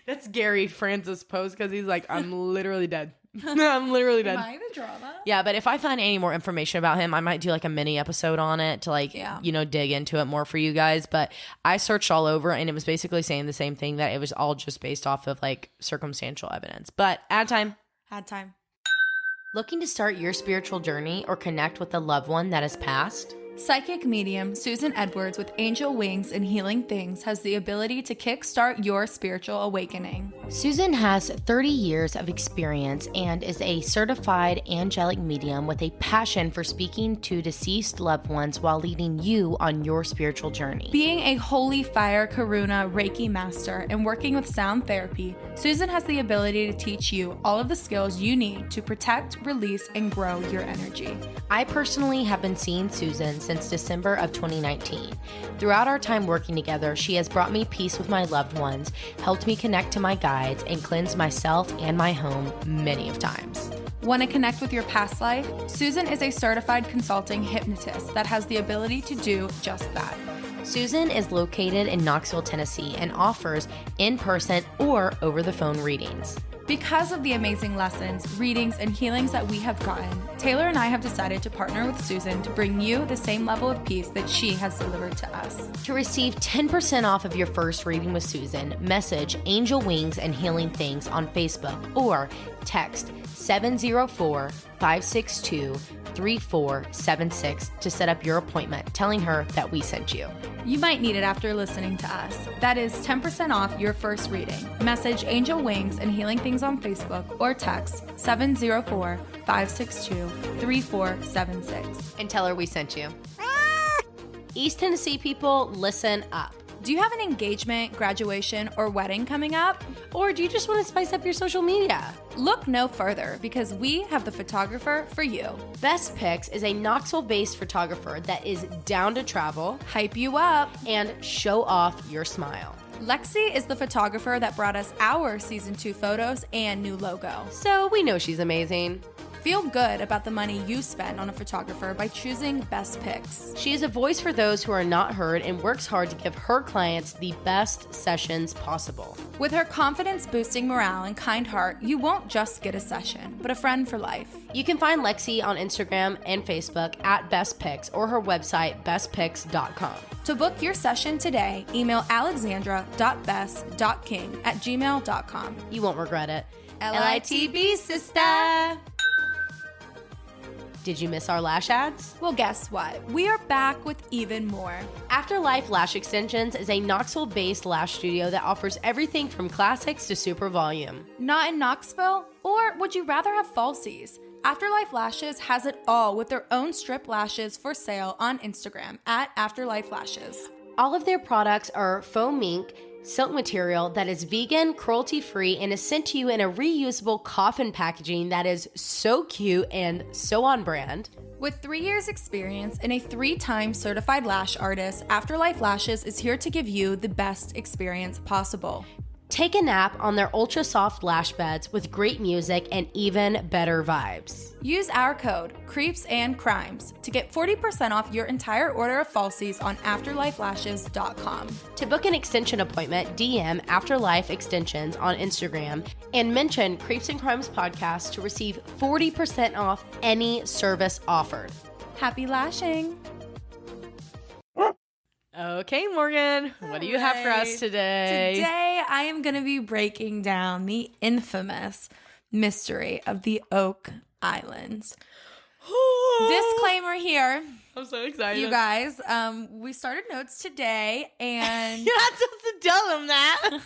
That's Gary Francis Poste because he's like, I'm literally dead. I'm literally dead. Am I the drama? Yeah, but if I find any more information about him, I might do like a mini episode on it to like, dig into it more for you guys. But I searched all over and it was basically saying the same thing, that it was all just based off of like circumstantial evidence. But Had time. Looking to start your spiritual journey or connect with a loved one that has passed? Psychic medium Susan Edwards with Angel Wings and Healing Things has the ability to kickstart your spiritual awakening. Susan has 30 years of experience and is a certified angelic medium with a passion for speaking to deceased loved ones while leading you on your spiritual journey. Being a holy fire karuna Reiki master and working with sound therapy, Susan has the ability to teach you all of the skills you need to protect, release, and grow your energy. I personally have been seeing Susan since December of 2019. Throughout our time working together, she has brought me peace with my loved ones, helped me connect to my guides, and cleansed myself and my home many of times. Want to connect with your past life? Susan is a certified consulting hypnotist that has the ability to do just that. Susan is located in Knoxville, Tennessee, and offers in-person or over-the-phone readings. Because of the amazing lessons, readings, and healings that we have gotten, Taylar and I have decided to partner with Susan to bring you the same level of peace that she has delivered to us. To receive 10% off of your first reading with Susan, message Angel Wings and Healing Things on Facebook or text 704-562-3476 to set up your appointment, telling her that we sent you. You might need it after listening to us. That is 10% off your first reading. Message Angel Wings and Healing Things on Facebook or text 704-562-3476. And tell her we sent you. East Tennessee people, listen up. Do you have an engagement, graduation, or wedding coming up? Or do you just want to spice up your social media? Look no further because we have the photographer for you. Bess Pics is a Knoxville-based photographer that is down to travel, hype you up, and show off your smile. Lexi is the photographer that brought us our season 2 photos and new logo. So we know she's amazing. Feel good about the money you spend on a photographer by choosing Bess Pics. She is a voice for those who are not heard and works hard to give her clients the best sessions possible. With her confidence-boosting morale and kind heart, you won't just get a session, but a friend for life. You can find Lexi on Instagram and Facebook at Bess Pics or her website, bestpics.com. To book your session today, email alexandra.bess.king@gmail.com. You won't regret it. LITB, sister! Did you miss our lash ads? Well, guess what? We are back with even more. Afterlife Lash Extensions is a Knoxville-based lash studio that offers everything from classics to super volume. Not in Knoxville? Or would you rather have falsies? Afterlife Lashes has it all with their own strip lashes for sale on Instagram at Afterlife Lashes. All of their products are faux mink, silk material that is vegan, cruelty-free, and is sent to you in a reusable coffin packaging that is so cute and so on brand. With 3 years experience and a 3-time certified lash artist, Afterlife Lashes is here to give you the best experience possible. Take a nap on their ultra soft lash beds with great music and even better vibes. Use our code CREEPSANDCRIMES to get 40% off your entire order of falsies on afterlifelashes.com. To book an extension appointment, DM Afterlife Extensions on Instagram and mention Creeps and Crimes Podcast to receive 40% off any service offered. Happy lashing! Okay, Morgan, what do you have for us today? Today, I am going to be breaking down the infamous mystery of the Oak Islands. Disclaimer here. I'm so excited. You guys, we started notes today, and you're not supposed to tell them that.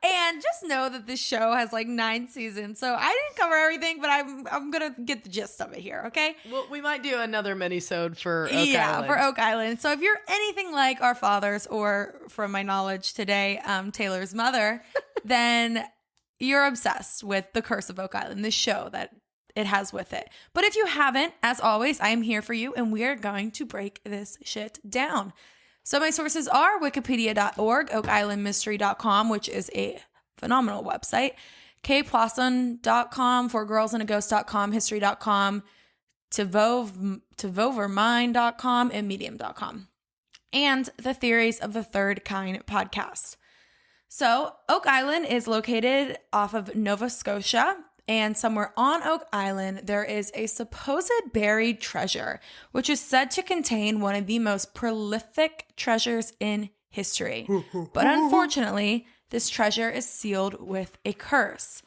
And just know that this show has like 9 seasons, so I didn't cover everything, but I'm gonna get the gist of it here. Okay. Well, we might do another mini-sode for Oak Island. Yeah, for Oak Island. So if you're anything like our fathers, or from my knowledge today, Taylar's mother, then you're obsessed with The Curse of Oak Island, the show that it has with it. But if you haven't, as always, I am here for you, and we are going to break this shit down. So my sources are wikipedia.org, oakislandmystery.com, which is a phenomenal website, kplosson.com, forgirlsandaghost.com, history.com, tovovermind.com, and medium.com, and the Theories of the Third Kind podcast. So Oak Island is located off of Nova Scotia, and somewhere on Oak Island, there is a supposed buried treasure, which is said to contain one of the most prolific treasures in history. But unfortunately, this treasure is sealed with a curse.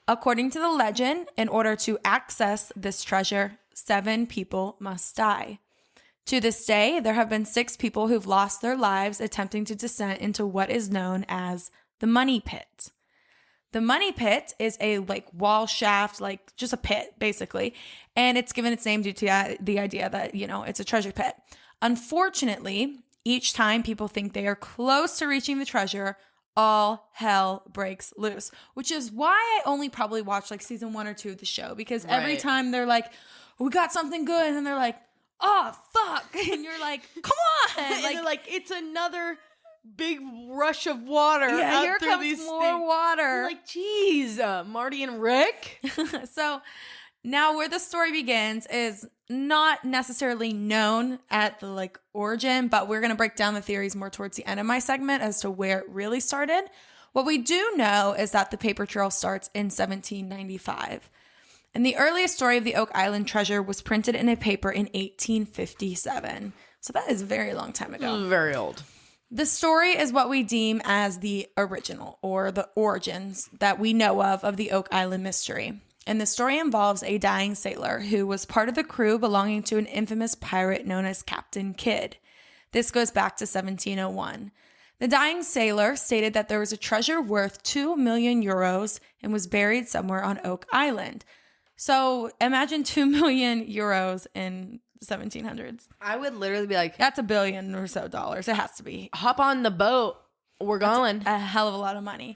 According to the legend, in order to access this treasure, 7 people must die. To this day, there have been 6 people who've lost their lives attempting to descend into what is known as the Money Pit. The Money Pit is a wall shaft, just a pit basically, and it's given its name due to the idea that, it's a treasure pit. Unfortunately, each time people think they are close to reaching the treasure, all hell breaks loose, which is why I only probably watched season 1 or 2 of the show, because every time they're like, we got something good, and then they're like, oh fuck, and you're like, come on, and they're like, it's another big rush of water. Yeah, here comes more water. You're like, geez, Marty and Rick. So now where the story begins is not necessarily known at the origin, but we're going to break down the theories more towards the end of my segment as to where it really started. What we do know is that the paper trail starts in 1795. And the earliest story of the Oak Island treasure was printed in a paper in 1857. So that is a very long time ago. Very old. The story is what we deem as the original, or the origins that we know of the Oak Island mystery. And the story involves a dying sailor who was part of the crew belonging to an infamous pirate known as Captain Kidd. This goes back to 1701. The dying sailor stated that there was a treasure worth 2 million euros and was buried somewhere on Oak Island. So imagine 2 million euros in 1700s. I would literally be like, that's $1 billion or so dollars. It has to be. Hop on the boat. We're going. A hell of a lot of money.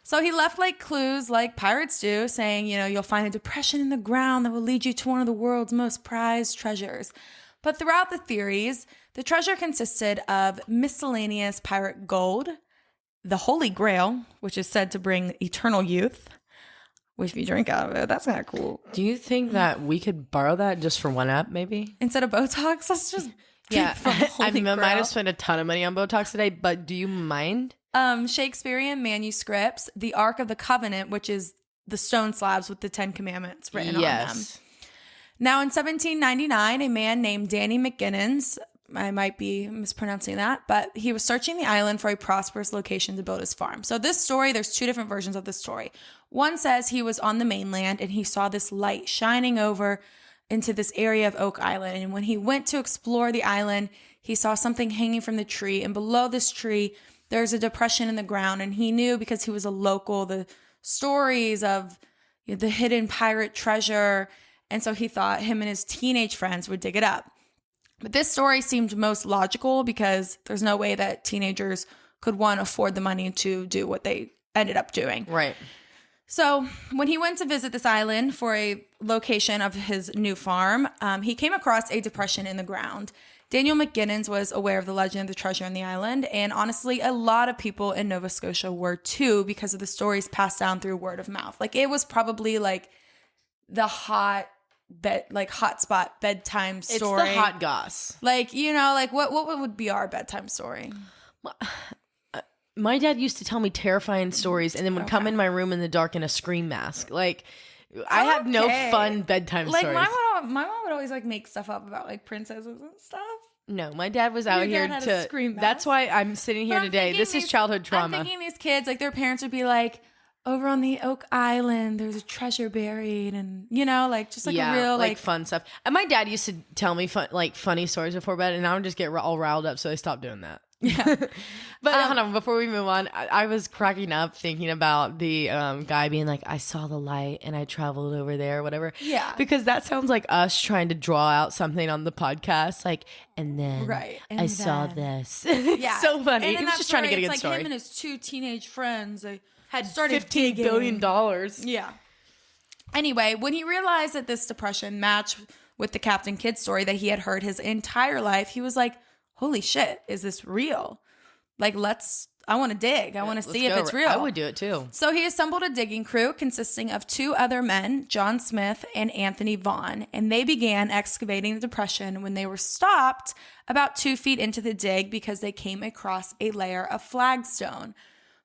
So he left clues like pirates do, saying, you'll find a depression in the ground that will lead you to one of the world's most prized treasures. But throughout the theories, the treasure consisted of miscellaneous pirate gold, the Holy Grail, which is said to bring eternal youth, which if you drink out of it, that's kind of cool. Do you think that we could borrow that just for one app, maybe? Instead of Botox, let's just I might have spent a ton of money on Botox today, but do you mind? Shakespearean manuscripts, the Ark of the Covenant, which is the stone slabs with the 10 Commandments written on them. Now, in 1799, a man named Danny McGinnens, I might be mispronouncing that, but he was searching the island for a prosperous location to build his farm. So this story, there's 2 different versions of this story. One says he was on the mainland and he saw this light shining over into this area of Oak Island. And when he went to explore the island, he saw something hanging from the tree. And below this tree, there's a depression in the ground. And he knew, because he was a local, the stories of the hidden pirate treasure. And so he thought him and his teenage friends would dig it up. But this story seemed most logical because there's no way that teenagers could, one, afford the money to do what they ended up doing. Right. So when he went to visit this island for a location of his new farm, he came across a depression in the ground. Daniel McGinnis was aware of the legend of the treasure in the island, and honestly, a lot of people in Nova Scotia were too, because of the stories passed down through word of mouth. Like, it was probably like the hotspot bedtime story. It's the hot goss. Like, you know, like what would be our bedtime story? My dad used to tell me terrifying stories and then would come in my room in the dark in a scream mask. Like, I have no fun bedtime stories. Like, my mom would always like make stuff up about like princesses and stuff. No, my dad was out here to scream. That's why I'm sitting here today. This is childhood trauma. I'm thinking these kids, like, their parents would be like, over on the Oak Island, there's a treasure buried, and, you know, like, just like a real like fun stuff. And my dad used to tell me funny stories before bed, and I would just get all riled up, so I stopped doing that. Yeah. But hold on, before we move on, I was cracking up thinking about the guy being like, I saw the light and I traveled over there, or whatever. Yeah. Because that sounds like us trying to draw out something on the podcast. Like, and then I saw this. Yeah. So funny. And he was just trying to get a good story. Him and his two teenage friends, they had started $15 billion. Yeah. Anyway, when he realized that this depression matched with the Captain Kidd story that he had heard his entire life, he was like, holy shit, is this real? Like, I want to dig. I want to see if it's real. I would do it too. So he assembled a digging crew consisting of two other men, John Smith and Anthony Vaughn, and they began excavating the depression when they were stopped about 2 feet into the dig because they came across a layer of flagstone.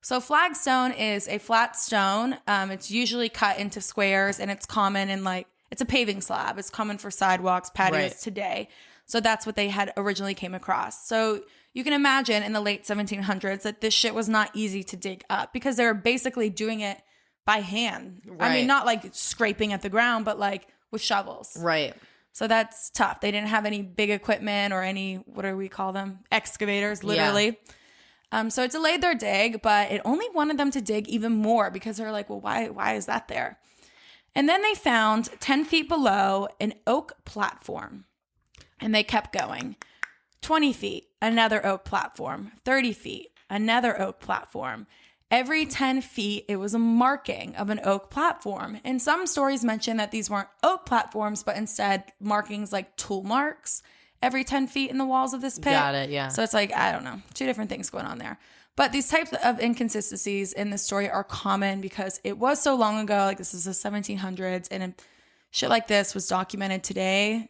So flagstone is a flat stone. It's usually cut into squares, and it's common in it's a paving slab. It's common for sidewalks, patios today. So that's what they had originally came across. So you can imagine in the late 1700s that this shit was not easy to dig up because they were basically doing it by hand. Right. I mean, not like scraping at the ground, but like with shovels. Right. So that's tough. They didn't have any big equipment or any, what do we call them? Excavators, literally. Yeah. So it delayed their dig, but it only wanted them to dig even more because they're like, well, why is that there? And then they found 10 feet below an oak platform. And they kept going. 20 feet, another oak platform. 30 feet, another oak platform. Every 10 feet, it was a marking of an oak platform. And some stories mention that these weren't oak platforms, but instead markings like tool marks every 10 feet in the walls of this pit. Got it, yeah. So it's like, I don't know, two different things going on there. But these types of inconsistencies in this story are common because it was so long ago. Like, this is the 1700s, and shit like this was documented today.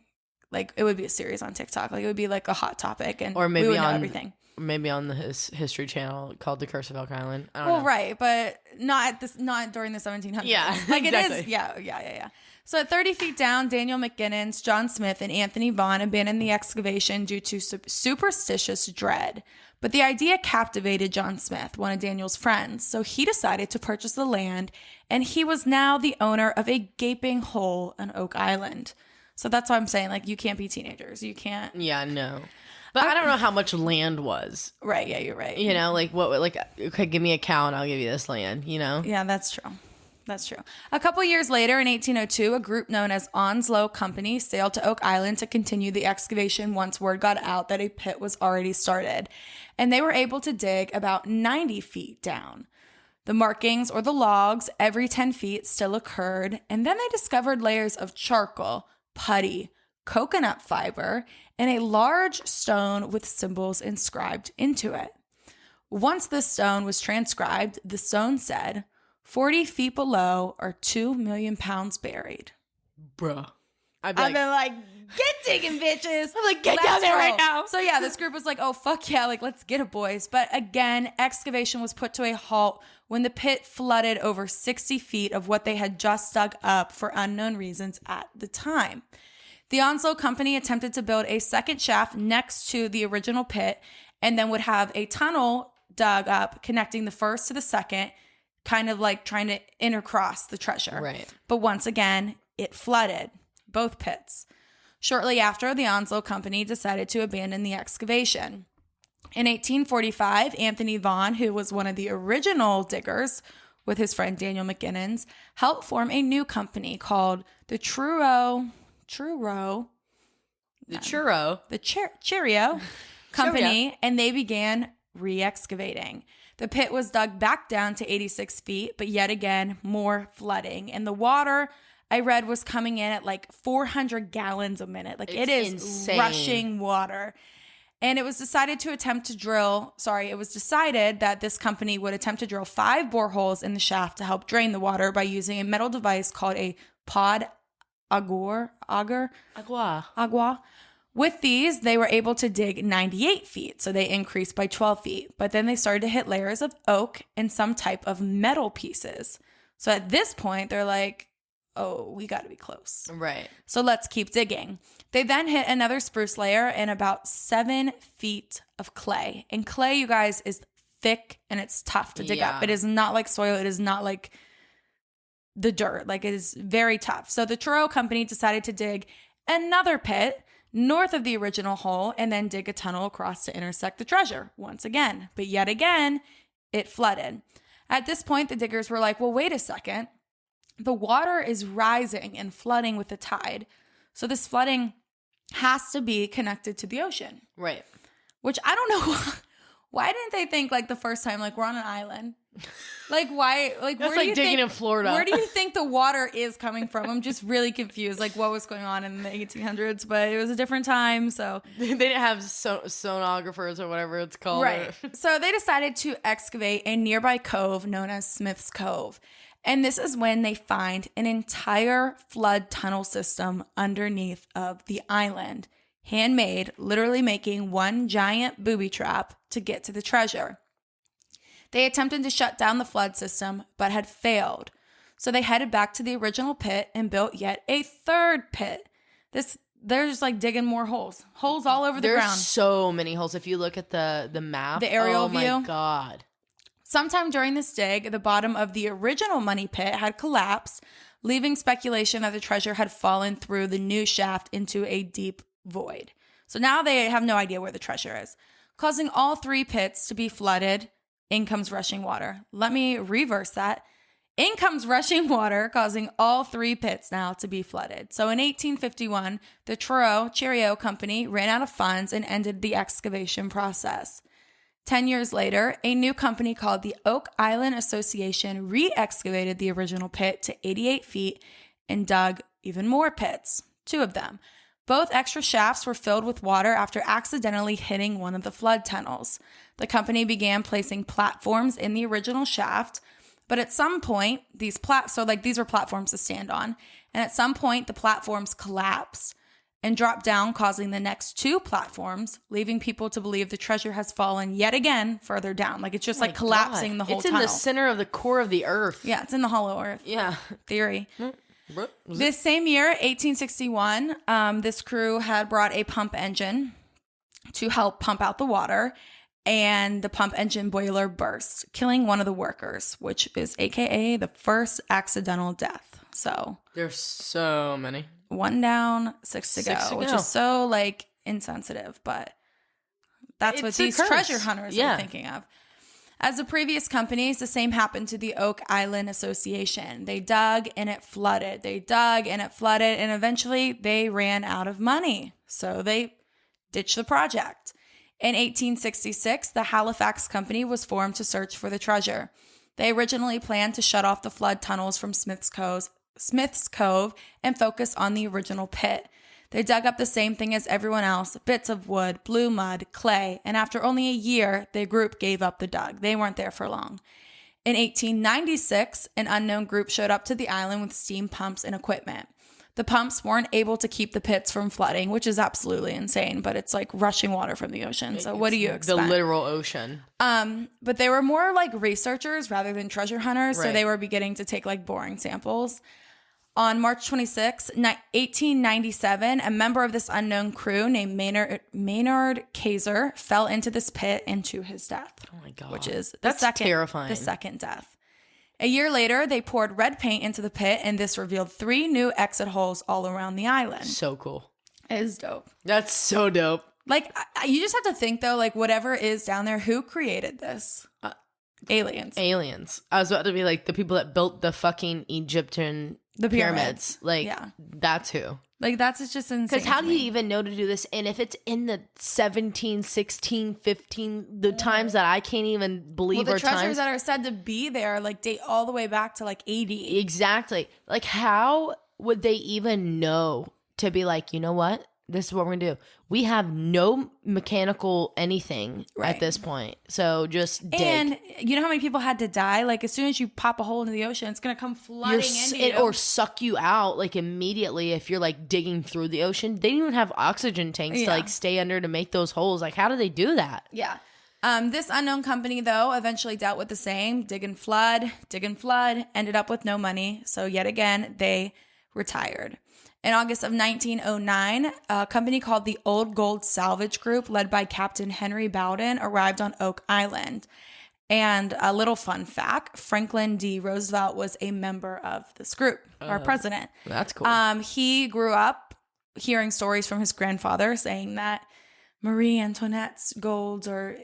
Like, it would be a series on TikTok. Like, it would be like a hot topic, and or maybe we would know everything. Maybe on the History Channel called The Curse of Elk Island. I don't know. Right, but not during the 1700s. Yeah, like exactly. It is. Yeah. So at 30 feet down, Daniel McGinnis, John Smith, and Anthony Vaughn abandoned the excavation due to superstitious dread. But the idea captivated John Smith, one of Daniel's friends. So he decided to purchase the land, and he was now the owner of a gaping hole on Oak Island. So that's why I'm saying, like, you can't be teenagers. You can't. Yeah, no. But I don't know how much land was. Right, yeah, you're right. You know, like, what, like, okay, give me a cow and I'll give you this land, you know? Yeah, that's true. That's true. A couple years later, in 1802, a group known as Onslow Company sailed to Oak Island to continue the excavation once word got out that a pit was already started. And they were able to dig about 90 feet down. The markings, or the logs, every 10 feet still occurred. And then they discovered layers of charcoal, putty, coconut fiber, and a large stone with symbols inscribed into it. Once the stone was transcribed, the stone said, 40 feet below are 2 million pounds buried. Bruh. I've been like, get digging, bitches. I'm like, get down there right now. So yeah, this group was like, oh, fuck yeah, like, let's get it, boys. But again, excavation was put to a halt when the pit flooded over 60 feet of what they had just dug up for unknown reasons at the time. The Onslow Company attempted to build a second shaft next to the original pit and then would have a tunnel dug up connecting the first to the second, kind of like trying to intercross the treasure. Right. But once again, it flooded. both pits. Shortly after, the Onslow Company decided to abandon the excavation. In 1845, Anthony Vaughan, who was one of the original diggers with his friend Daniel McGinnens, helped form a new company called the Cheerio Company, and they began re-excavating. The pit was dug back down to 86 feet, but yet again, more flooding. And the water, I read, was coming in at like 400 gallons a minute. Like, it is insane. Rushing water. And it was decided that this company would attempt to drill 5 boreholes in the shaft to help drain the water by using a metal device called a pod agua. With these, they were able to dig 98 feet, so they increased by 12 feet. But then they started to hit layers of oak and some type of metal pieces. So at this point, they're like, oh, we got to be close. Right. So let's keep digging. They then hit another spruce layer and about 7 feet of clay. And clay, you guys, is thick and it's tough to dig up. It is not like soil. It is not like the dirt. Like, it is very tough. So the Cheerio Company decided to dig another pit north of the original hole and then dig a tunnel across to intersect the treasure once again. But yet again, it flooded. At this point, the diggers were like, well, wait a second. The water is rising and flooding with the tide. So this flooding has to be connected to the ocean. Right. Which I don't know. Why didn't they think, like, the first time, like, we're on an island? Like, why? Like, that's like digging in Florida. Where do you think the water is coming from? I'm just really confused, like, what was going on in the 1800s, but it was a different time, so. They didn't have sonographers or whatever it's called. Right. So they decided to excavate a nearby cove known as Smith's Cove. And this is when they find an entire flood tunnel system underneath of the island. Handmade, literally making one giant booby trap to get to the treasure. They attempted to shut down the flood system, but had failed. So they headed back to the original pit and built yet a third pit. They're just like digging more holes all over the ground. There's so many holes. If you look at the map, the aerial view. Oh my God. Sometime during this dig, the bottom of the original money pit had collapsed, leaving speculation that the treasure had fallen through the new shaft into a deep void. So now they have no idea where the treasure is, causing all 3 pits to be flooded. In comes rushing water. Let me reverse that. In comes rushing water, causing all 3 pits now to be flooded. So in 1851, the Cheerio Company ran out of funds and ended the excavation process. 10 years later, a new company called the Oak Island Association re-excavated the original pit to 88 feet and dug even more pits, 2 of them. Both extra shafts were filled with water after accidentally hitting one of the flood tunnels. The company began placing platforms in the original shaft, but at some point, these were platforms to stand on, and at some point, the platforms collapsed and dropped down, causing the next 2 platforms, leaving people to believe the treasure has fallen yet again further down. Like, it's just like collapsing the whole tunnel. It's in the center of the core of the earth. Yeah, it's in the hollow earth. Yeah. Theory. This same year, 1861, this crew had brought a pump engine to help pump out the water, and the pump engine boiler burst, killing one of the workers, which is AKA the first accidental death. So there's so many. 1 down, 6 to go, which is so, like, insensitive, but that's what these treasure hunters are thinking of. As the previous companies, the same happened to the Oak Island Association. They dug and it flooded. They dug and it flooded, and eventually they ran out of money. So they ditched the project. In 1866, the Halifax Company was formed to search for the treasure. They originally planned to shut off the flood tunnels from Smith's Cove and focus on the original pit. They dug up the same thing as everyone else, bits of wood, blue mud, clay, and after only a year, the group gave up the dug. They weren't there for long. In 1896, an unknown group showed up to the island with steam pumps and equipment. The pumps weren't able to keep the pits from flooding, which is absolutely insane, but it's like rushing water from the ocean. So what do you expect? The literal ocean. But they were more like researchers rather than treasure hunters, right. So they were beginning to take like boring samples. On March 26, 1897, a member of this unknown crew named Maynard Kaiser fell into this pit and to his death. Oh my God. Which is terrifying. The second death. A year later, they poured red paint into the pit, and this revealed 3 new exit holes all around the island. So cool. It is dope. That's so dope. Like, you just have to think, though, like, whatever is down there, who created this? Aliens. I was about to be like, the people that built the fucking Egyptian pyramids. Like, that's who. Like, that's just insane. Because how do you even know to do this? And if it's in the 17, 16, 15, the times that I can't even believe the are treasures times that are said to be there, like, date all the way back to, like, 80. Exactly. Like, how would they even know to be like, you know what? This is what we're going to do. We have no mechanical anything at this point. So just dig. And you know how many people had to die? Like, as soon as you pop a hole into the ocean, it's going to come flooding into you. Or suck you out, like, immediately if you're, like, digging through the ocean. They didn't even have oxygen tanks to, like, stay under to make those holes. Like, how do they do that? Yeah. This unknown company, though, eventually dealt with the same. Dig and flood, ended up with no money. So, yet again, they retired. In August of 1909, a company called the Old Gold Salvage Group, led by Captain Henry Bowden, arrived on Oak Island. And a little fun fact, Franklin D. Roosevelt was a member of this group, our president. That's cool. He grew up hearing stories from his grandfather saying that Marie Antoinette's golds are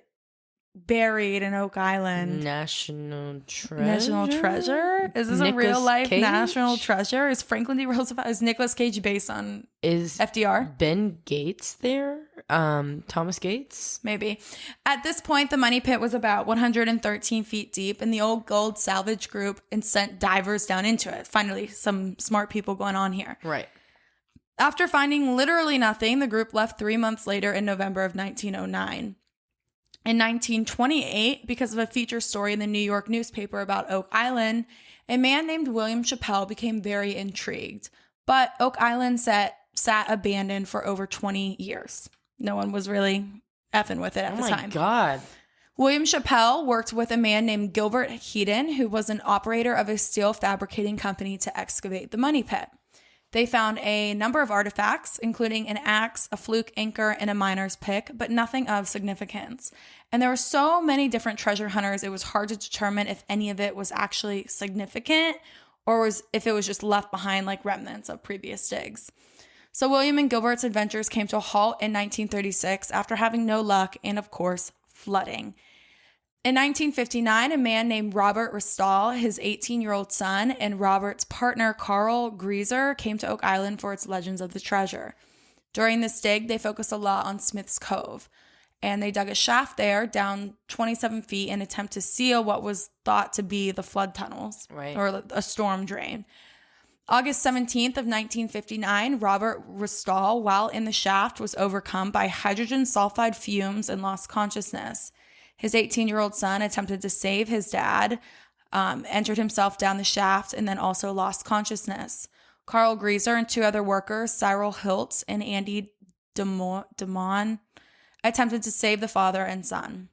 buried in Oak Island. National treasure? National treasure? Is this a real life national treasure? Is Franklin D. Roosevelt, is Nicolas Cage based on FDR? Ben Gates there? Thomas Gates? Maybe. At this point, the money pit was about 113 feet deep, and the Old Gold Salvage Group sent divers down into it. Finally, some smart people going on here. Right. After finding literally nothing, the group left 3 months later in November of 1909. In 1928, because of a feature story in the New York newspaper about Oak Island, a man named William Chappell became very intrigued. But Oak Island sat abandoned for over 20 years. No one was really effing with it at the time. Oh my God. William Chappell worked with a man named Gilbert Heaton, who was an operator of a steel fabricating company, to excavate the money pit. They found a number of artifacts, including an axe, a fluke anchor, and a miner's pick, but nothing of significance. And there were so many different treasure hunters, it was hard to determine if any of it was actually significant or if it was just left behind like remnants of previous digs. So William and Gilbert's adventures came to a halt in 1936 after having no luck and, of course, flooding. In 1959, a man named Robert Restall, his 18-year-old son, and Robert's partner, Carl Greaser, came to Oak Island for its Legends of the Treasure. During this dig, they focused a lot on Smith's Cove, and they dug a shaft there down 27 feet in an attempt to seal what was thought to be the flood tunnels, or a storm drain. August 17th of 1959, Robert Restall, while in the shaft, was overcome by hydrogen sulfide fumes and lost consciousness. His 18-year-old son attempted to save his dad, entered himself down the shaft, and then also lost consciousness. Carl Greaser and 2 other workers, Cyril Hiltz and Andy DeMond, attempted to save the father and son.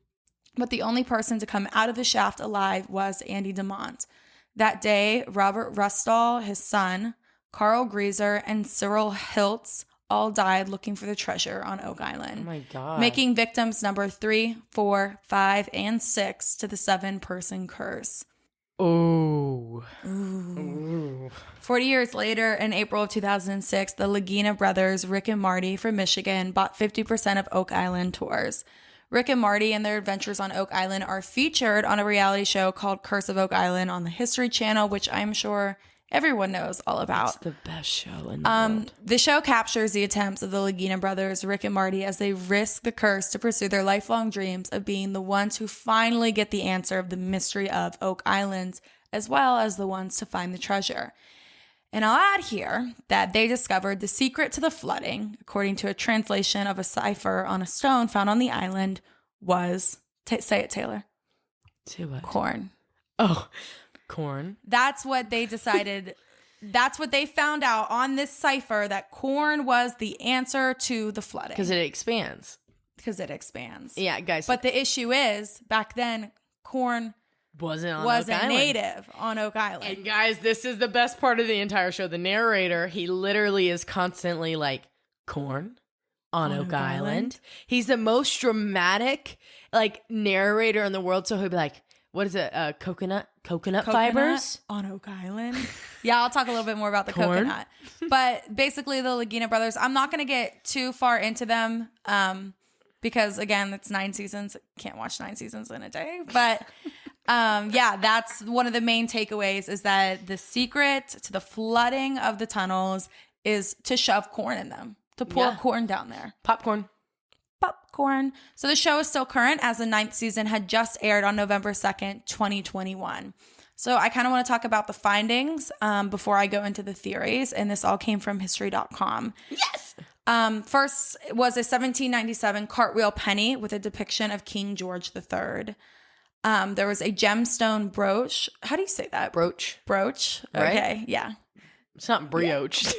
But the only person to come out of the shaft alive was Andy DeMont. That day, Robert Restall, his son, Carl Greaser, and Cyril Hiltz all died looking for the treasure on Oak Island. Oh my God. Making victims number 3, 4, 5, and 6 to the 7-person curse. Ooh. 40 years later, in April of 2006, the Lagina brothers, Rick and Marty from Michigan, bought 50% of Oak Island tours. Rick and Marty and their adventures on Oak Island are featured on a reality show called Curse of Oak Island on the History Channel, which I'm sure everyone knows all about. It's the best show in the world. The show captures the attempts of the Lagina brothers, Rick and Marty, as they risk the curse to pursue their lifelong dreams of being the ones who finally get the answer of the mystery of Oak Island, as well as the ones to find the treasure. And I'll add here that they discovered the secret to the flooding, according to a translation of a cipher on a stone found on the island, was, say it, Taylor. Say what? Corn. Oh, corn. That's what they decided. That's what they found out on this cipher, that corn was the answer to the flooding. Because it expands. Yeah, guys. But the issue is, back then, corn wasn't native on Oak Island. And guys, this is the best part of the entire show. The narrator, he literally is constantly like, corn on Oak Island. He's the most dramatic, like, narrator in the world. So he'll be like, what is it? Coconut Coconut fibers on Oak Island. Yeah, I'll talk a little bit more about the Corn. coconut. But basically, the Laguna brothers, I'm not going to get too far into them because, again, it's 9 seasons. Can't watch 9 seasons in a day. But yeah, that's one of the main takeaways is that the secret to the flooding of the tunnels is to shove corn in them, to pour corn down there. Popcorn. So the show is still current as the 9th season had just aired on November 2nd, 2021. So I kind of want to talk about the findings before I go into the theories. And this all came from history.com. Yes. First was a 1797 cartwheel penny with a depiction of King George III. There was a gemstone brooch. How do you say that? Brooch. Brooch. Right? Okay. Yeah. It's not brioche.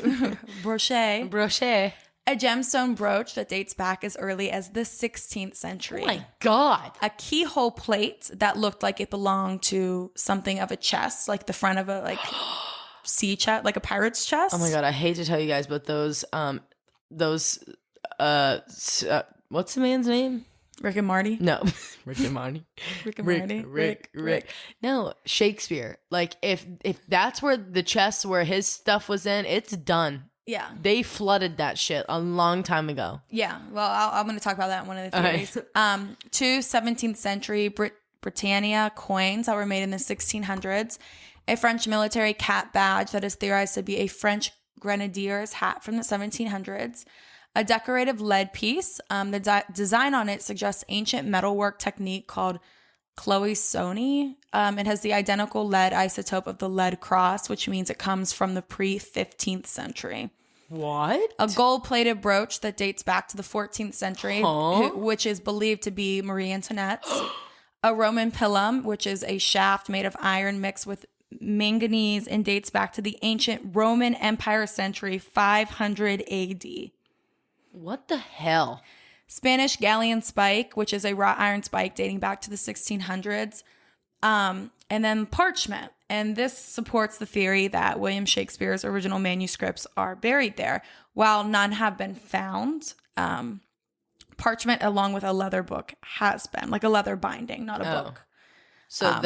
Brochet. Brochet. A gemstone brooch that dates back as early as the 16th century. Oh my God. A keyhole plate that looked like it belonged to something of a chest, like the front of a sea chest, like a pirate's chest. Oh my God. I hate to tell you guys, but those what's the man's name? Rick and Morty? No. Rick and Morty. Rick and Morty. Rick. No, Shakespeare. Like if that's where the chest where his stuff was in, it's done. Yeah. They flooded that shit a long time ago. Yeah. Well, I'm going to talk about that in one of the theories. Okay. 2 17th century Britannia coins that were made in the 1600s. A French military cap badge that is theorized to be a French grenadier's hat from the 1700s. A decorative lead piece. The design on it suggests ancient metalwork technique called cloisonne. It has the identical lead isotope of the lead cross, which means it comes from the pre-15th century. What? A gold-plated brooch that dates back to the 14th century, which is believed to be Marie Antoinette's. A Roman pilum, which is a shaft made of iron mixed with manganese and dates back to the ancient Roman Empire century 500 AD. What the hell? Spanish galleon spike, which is a wrought iron spike dating back to the 1600s. And then parchment. And this supports the theory that William Shakespeare's original manuscripts are buried there. While none have been found, parchment along with a leather book has been, like a leather binding, not a book. So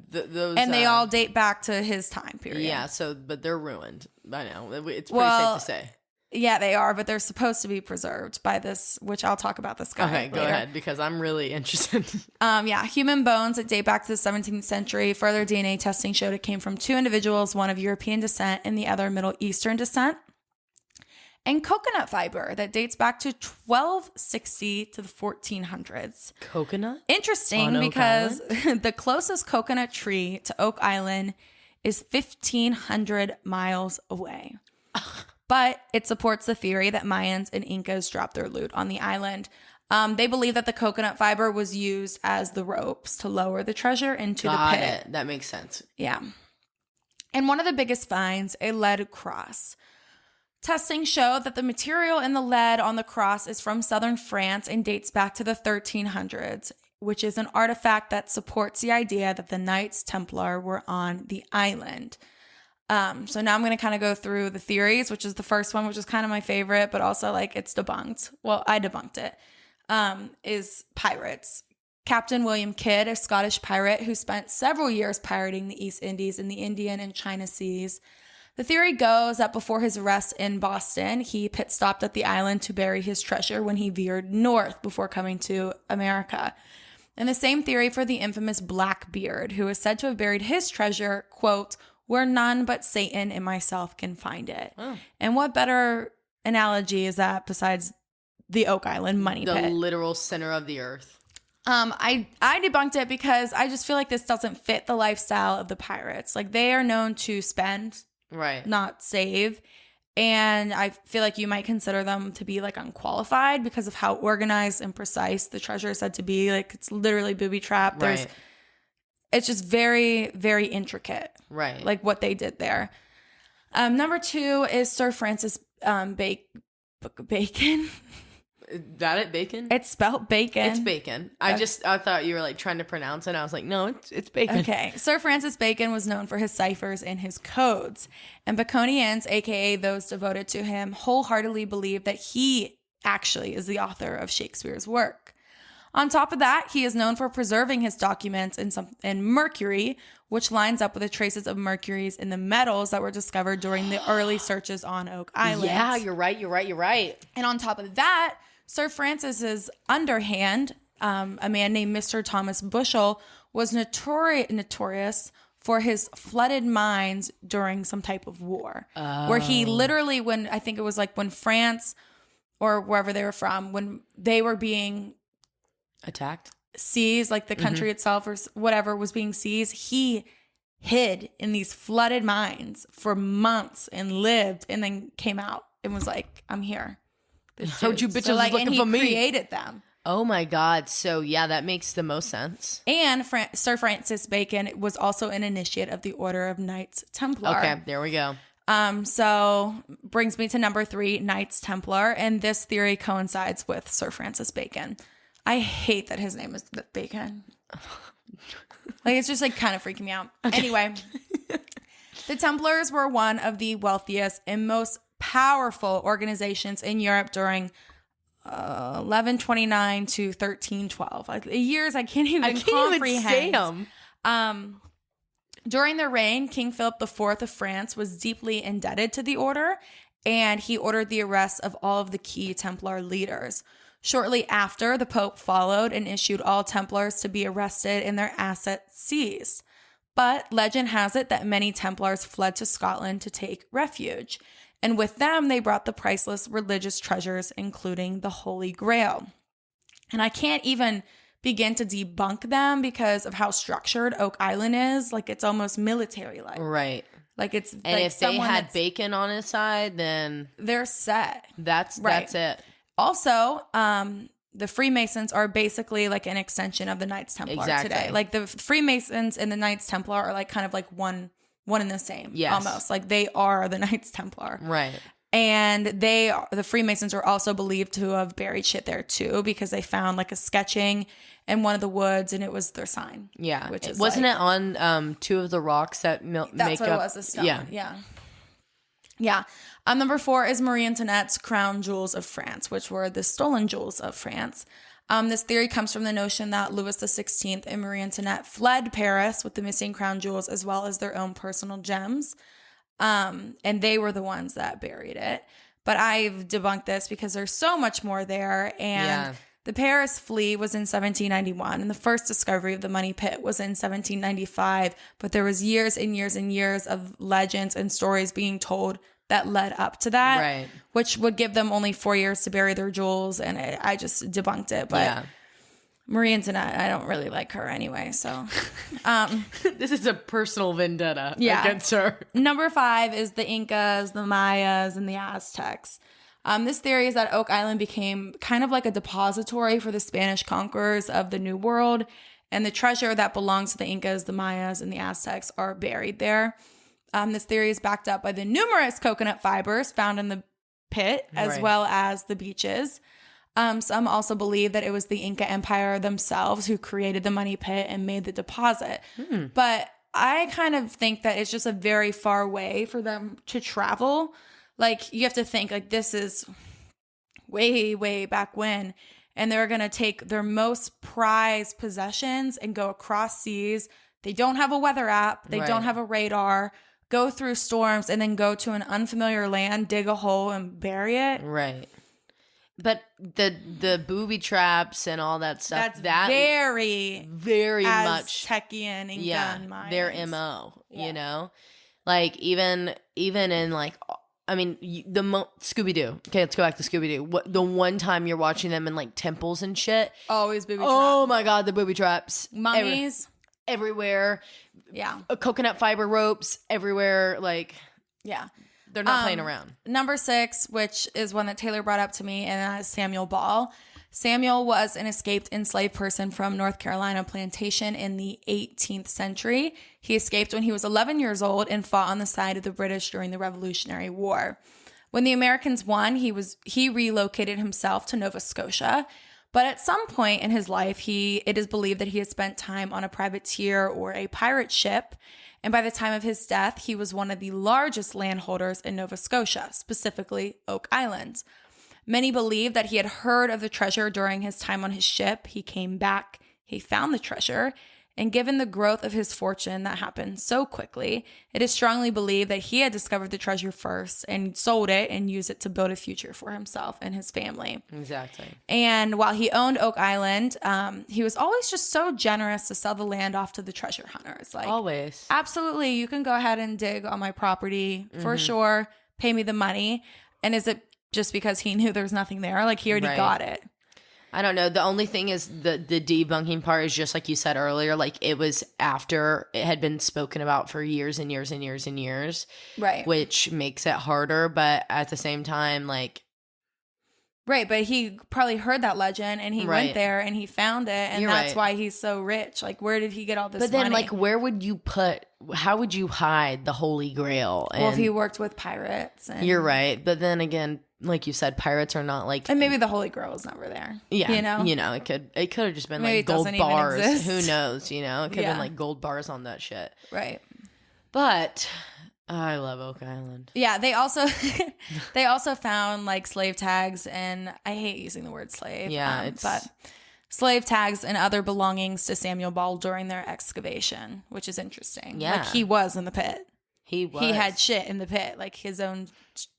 those... And they all date back to his time period. Yeah, but they're ruined by now. It's pretty safe to say. Yeah, they are, but they're supposed to be preserved by this, which I'll talk about this guy Okay, go ahead, because I'm really interested. Yeah, human bones that date back to the 17th century. Further DNA testing showed it came from 2 individuals, one of European descent and the other Middle Eastern descent. And coconut fiber that dates back to 1260 to the 1400s. Coconut? Interesting because the closest coconut tree to Oak Island is 1,500 miles away. But it supports the theory that Mayans and Incas dropped their loot on the island. They believe that the coconut fiber was used as the ropes to lower the treasure into the pit. That makes sense. Yeah. And one of the biggest finds, a lead cross. Testing showed that the material in the lead on the cross is from southern France and dates back to the 1300s, which is an artifact that supports the idea that the Knights Templar were on the island. So now I'm going to kind of go through the theories, which is the first one, which is kind of my favorite, but also like it's debunked. Well, I debunked it. Is pirates. Captain William Kidd, a Scottish pirate who spent several years pirating the East Indies and the Indian and China seas. The theory goes that before his arrest in Boston, he pit stopped at the island to bury his treasure when he veered north before coming to America. And the same theory for the infamous Blackbeard, who is said to have buried his treasure, quote, where none but Satan and myself can find it. Oh. And what better analogy is that besides the Oak Island money pit? The literal center of the earth. I debunked it because I just feel like this doesn't fit the lifestyle of the pirates. Like they are known to spend, right, not save. And I feel like you might consider them to be like unqualified because of how organized and precise the treasure is said to be. Like it's literally booby trapped. Right. It's just very, very intricate. Right. Like what they did there. Number 2 is Sir Francis Bacon. Is that it? Bacon? It's spelled bacon. It's bacon. I thought you were like trying to pronounce it. I was like, no, it's bacon. Okay. Sir Francis Bacon was known for his ciphers and his codes. And Baconians, aka those devoted to him, wholeheartedly believe that he actually is the author of Shakespeare's work. On top of that, he is known for preserving his documents in mercury, which lines up with the traces of mercuries in the metals that were discovered during the early searches on Oak Island. Yeah, you're right. And on top of that, Sir Francis's underhand, a man named Mr. Thomas Bushell, was notorious for his flooded mines during some type of war. Where he literally, when France or wherever they were from, when they were being attacked, seized, like the country itself or whatever was being seized, he hid in these flooded mines for months and lived, and then came out and was like, I'm here. How'd you bitches looking for me? And he created them. Oh my God. So yeah, that makes the most sense. And Sir Francis Bacon was also an initiate of the Order of Knights Templar. Okay, there we go. So brings me to number 3, Knights Templar. And this theory coincides with Sir Francis Bacon. I hate that his name is Bacon. Like, it's just like kind of freaking me out. Okay. Anyway, the Templars were one of the wealthiest and most powerful organizations in Europe during 1129 to 1312. Like, the years I can't even comprehend. Even say them. During their reign, King Philip IV of France was deeply indebted to the order, and he ordered the arrest of all of the key Templar leaders. Shortly after, the Pope followed and issued all Templars to be arrested and their assets seized. But legend has it that many Templars fled to Scotland to take refuge. And with them, they brought the priceless religious treasures, including the Holy Grail. And I can't even begin to debunk them because of how structured Oak Island is. Like, it's almost military-like. Right. Like, it's and like if they had Bacon on his side, then they're set. That's it. Also, the Freemasons are basically like an extension of the Knights Templar today. Like, the Freemasons and the Knights Templar are like kind of like one and the same. Yes. Almost. Like, they are the Knights Templar. Right. And the Freemasons are also believed to have buried shit there too, because they found like a sketching in one of the woods, and it was their sign. Yeah. Which is Wasn't it on 2 of the rocks that make up? That's what it was, a stone. Yeah. Number 4 is Marie Antoinette's crown jewels of France, which were the stolen jewels of France. This theory comes from the notion that Louis XVI and Marie Antoinette fled Paris with the missing crown jewels, as well as their own personal gems. And they were the ones that buried it. But I've debunked this because there's so much more there. And the Paris flee was in 1791, and the first discovery of the money pit was in 1795. But there was years and years and years of legends and stories being told that led up to that, which would give them only 4 years to bury their jewels. And I just debunked it. But Marie Antoinette, I don't really like her anyway. So this is a personal vendetta against her. Number 5 is the Incas, the Mayas, and the Aztecs. This theory is that Oak Island became kind of like a depository for the Spanish conquerors of the New World, and the treasure that belongs to the Incas, the Mayas, and the Aztecs are buried there. This theory is backed up by the numerous coconut fibers found in the pit, as well as the beaches. Some also believe that it was the Inca Empire themselves who created the money pit and made the deposit. But I kind of think that it's just a very far way for them to travel. Like, you have to think, like, this is way, way back when, and they're going to take their most prized possessions and go across seas. They don't have a weather app. They don't have a radar. Go through storms and then go to an unfamiliar land, dig a hole, and bury it. Right. But the booby traps and all that stuff, that's very much Aztecian, Inca, and Mayans. Their MO, you know? Like, even in, like, I mean, Scooby-Doo. Okay, let's go back to Scooby-Doo. The one time you're watching them in, like, temples and shit. Always booby traps. Oh, my God, the booby traps. Mummies. Everywhere. Yeah. Coconut fiber ropes everywhere. Like, they're not playing around. Number 6, which is one that Taylar brought up to me, and that is Samuel Ball. Samuel was an escaped enslaved person from North Carolina plantation in the 18th century. He escaped when he was 11 years old and fought on the side of the British during the Revolutionary War. When the Americans won, he relocated himself to Nova Scotia. But at some point in his life, it is believed that he had spent time on a privateer or a pirate ship. And by the time of his death, he was one of the largest landholders in Nova Scotia, specifically Oak Island. Many believe that he had heard of the treasure during his time on his ship. He came back, he found the treasure, and given the growth of his fortune that happened so quickly, it is strongly believed that he had discovered the treasure first and sold it and used it to build a future for himself and his family. Exactly. And while he owned Oak Island, he was always just so generous to sell the land off to the treasure hunters. Like, always. Absolutely, you can go ahead and dig on my property for sure. Pay me the money. And is it just because he knew there was nothing there? Like, he already got it. I don't know. The only thing is the debunking part is just like you said earlier, like it was after it had been spoken about for years and years and years and years. Right. Which makes it harder. But at the same time, like. Right. But he probably heard that legend and he went there and he found it. And that's why he's so rich. Like, where did he get all this money? But then, like, where would you how would you hide the Holy Grail? Well, if he worked with pirates. You're right. But then again, like you said, pirates are not like, and maybe the Holy Grail was never there. Yeah, it could have just been maybe like gold bars. Who knows? It could have been like gold bars on that shit. Right. But I love Oak Island. Yeah, they also found like slave tags, and I hate using the word slave. Yeah, but slave tags and other belongings to Samuel Ball during their excavation, which is interesting. Yeah, like he was in the pit. He was. He had shit in the pit, like his own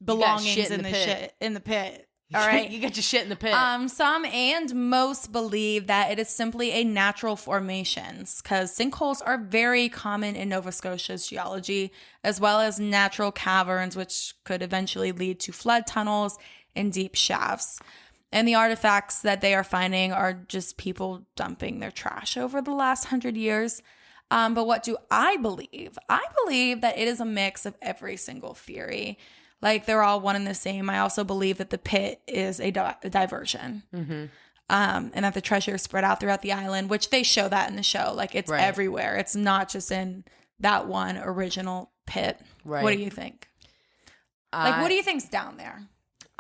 belongings in the shit in the pit. All right. You got your shit in the pit. Some and most believe that it is simply a natural formations because sinkholes are very common in Nova Scotia's geology, as well as natural caverns, which could eventually lead to flood tunnels and deep shafts. And the artifacts that they are finding are just people dumping their trash over the last 100 years. But what do I believe? I believe that it is a mix of every single theory. Like, they're all one and the same. I also believe that the pit is a diversion. Mm-hmm. And that the treasure is spread out throughout the island, which they show that in the show. Like, it's everywhere. It's not just in that one original pit. Right. What do you think? What do you think's down there?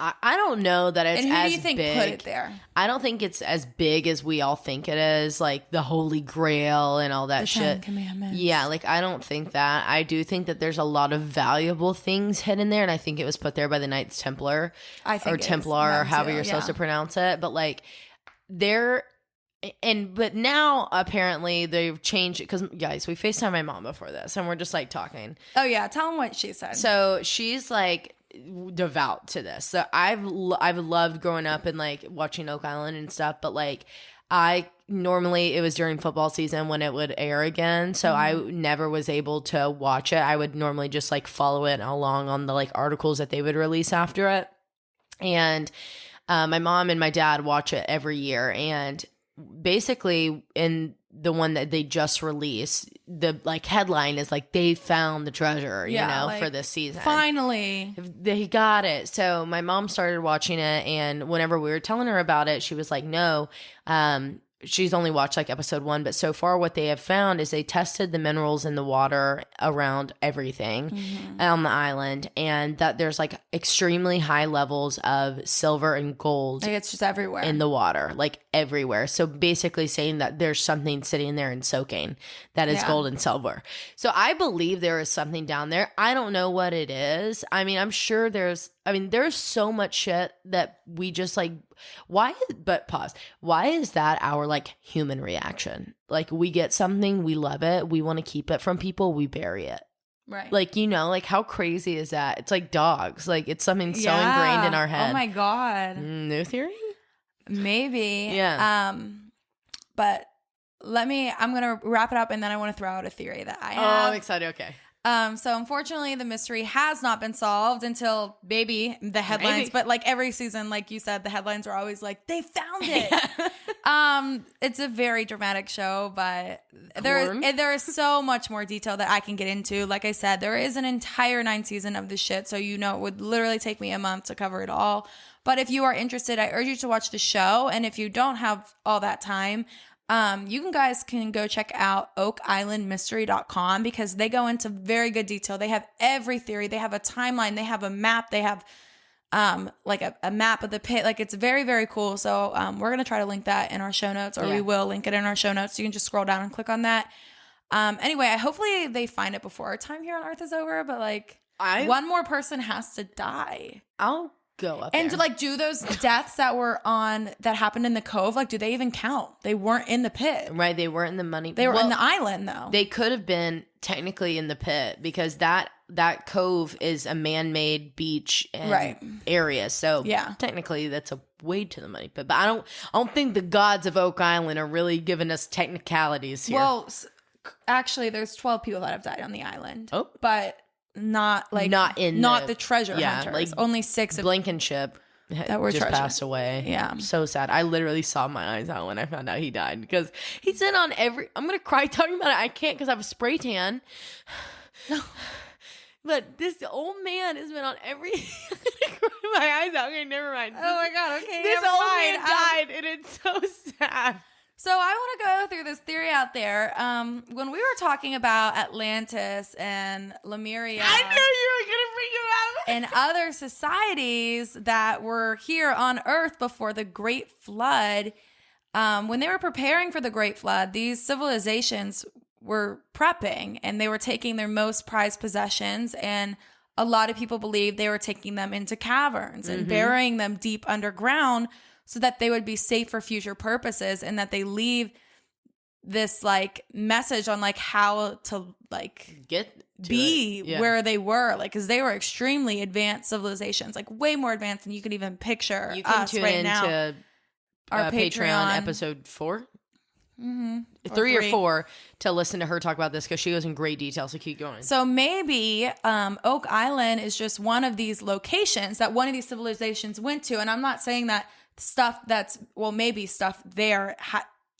I don't know that it's as big. And who do you think put it there? I don't think it's as big as we all think it is, like the Holy Grail and all that shit. The Ten Commandments. Yeah, like I don't think that. I do think that there's a lot of valuable things hidden there, and I think it was put there by the Knights Templar. I think or Templar, or however you're supposed to pronounce it. But like but now apparently they've changed it because guys, we FaceTimed my mom before this, and we're just like talking. Oh yeah, tell them what she said. So she's like devout to this. So I've loved growing up and like watching Oak Island and stuff, but like normally it was during football season when it would air again, so I never was able to watch it. I would normally just like follow it along on the like articles that they would release after it. And my mom and my dad watch it every year, and basically in the one that they just released, the like headline is like they found the treasure, like, for this season. Finally. They got it. So my mom started watching it, and whenever we were telling her about it, she was like, no, she's only watched like episode 1, but so far what they have found is they tested the minerals in the water around everything on the island, and that there's like extremely high levels of silver and gold. Like it's just everywhere in the water, like everywhere. So basically saying that there's something sitting there and soaking that is gold and silver. So I believe there is something down there. I don't know what it is. I mean, I'm sure there's so much shit that we just like, why is that our like human reaction? Like we get something, we love it, we want to keep it from people, we bury it. Right. Like, like how crazy is that? It's like dogs. Like it's something so ingrained in our head. Oh my God. New theory? Maybe. Yeah. But I'm going to wrap it up, and then I want to throw out a theory that I have. Oh, I'm excited. Okay. So unfortunately the mystery has not been solved until maybe the headlines, but like every season, like you said, the headlines are always like, they found it. It's a very dramatic show, but there is so much more detail that I can get into. Like I said, there is an entire 9 season of this shit. So, it would literally take me a month to cover it all. But if you are interested, I urge you to watch the show. And if you don't have all that time, you guys can go check out oakislandmystery.com because they go into very good detail. They have every theory. They have a timeline. They have a map. They have like a map of the pit. Like it's very, very cool. So we're going to try to link that in our show notes, or we will link it in our show notes. So you can just scroll down and click on that. Anyway, hopefully they find it before our time here on Earth is over. But like one more person has to die. go up and there. like, do those deaths that happened in the cove, like, do they even count? They weren't in the pit. Right, they weren't in the money. They were in the island, though. They could have been technically in the pit because that cove is a man-made beach and area. So technically that's a way to the money pit. But I don't think the gods of Oak Island are really giving us technicalities here. Well, actually, there's 12 people that have died on the island. Oh. But not the treasure hunters. Like only 6 of Blankenship that were just passed away. Yeah. So sad. I literally saw my eyes out when I found out he died because he's in on I'm going to cry talking about it. I can't because I have a spray tan. But this old man has been on every... I'm going to cry my eyes out. Okay, never mind. Oh my God, okay. This old man died and it's so sad. So I want to go through this theory out there. When we were talking about Atlantis and Lemuria... I knew you were going to bring it up. And other societies that were here on Earth before the Great Flood, when they were preparing for the Great Flood, these civilizations were prepping and they were taking their most prized possessions, and a lot of people believe they were taking them into caverns and burying them deep underground so that they would be safe for future purposes, and that they leave this like message on like how to like get where they were, like, because they were extremely advanced civilizations, like way more advanced than you could even picture. You can us tune right into now. Our Patreon episode 4. 3 or 4 to listen to her talk about this because she goes in great detail. So keep going. So maybe Oak Island is just one of these locations that one of these civilizations went to. And I'm not saying that stuff maybe stuff there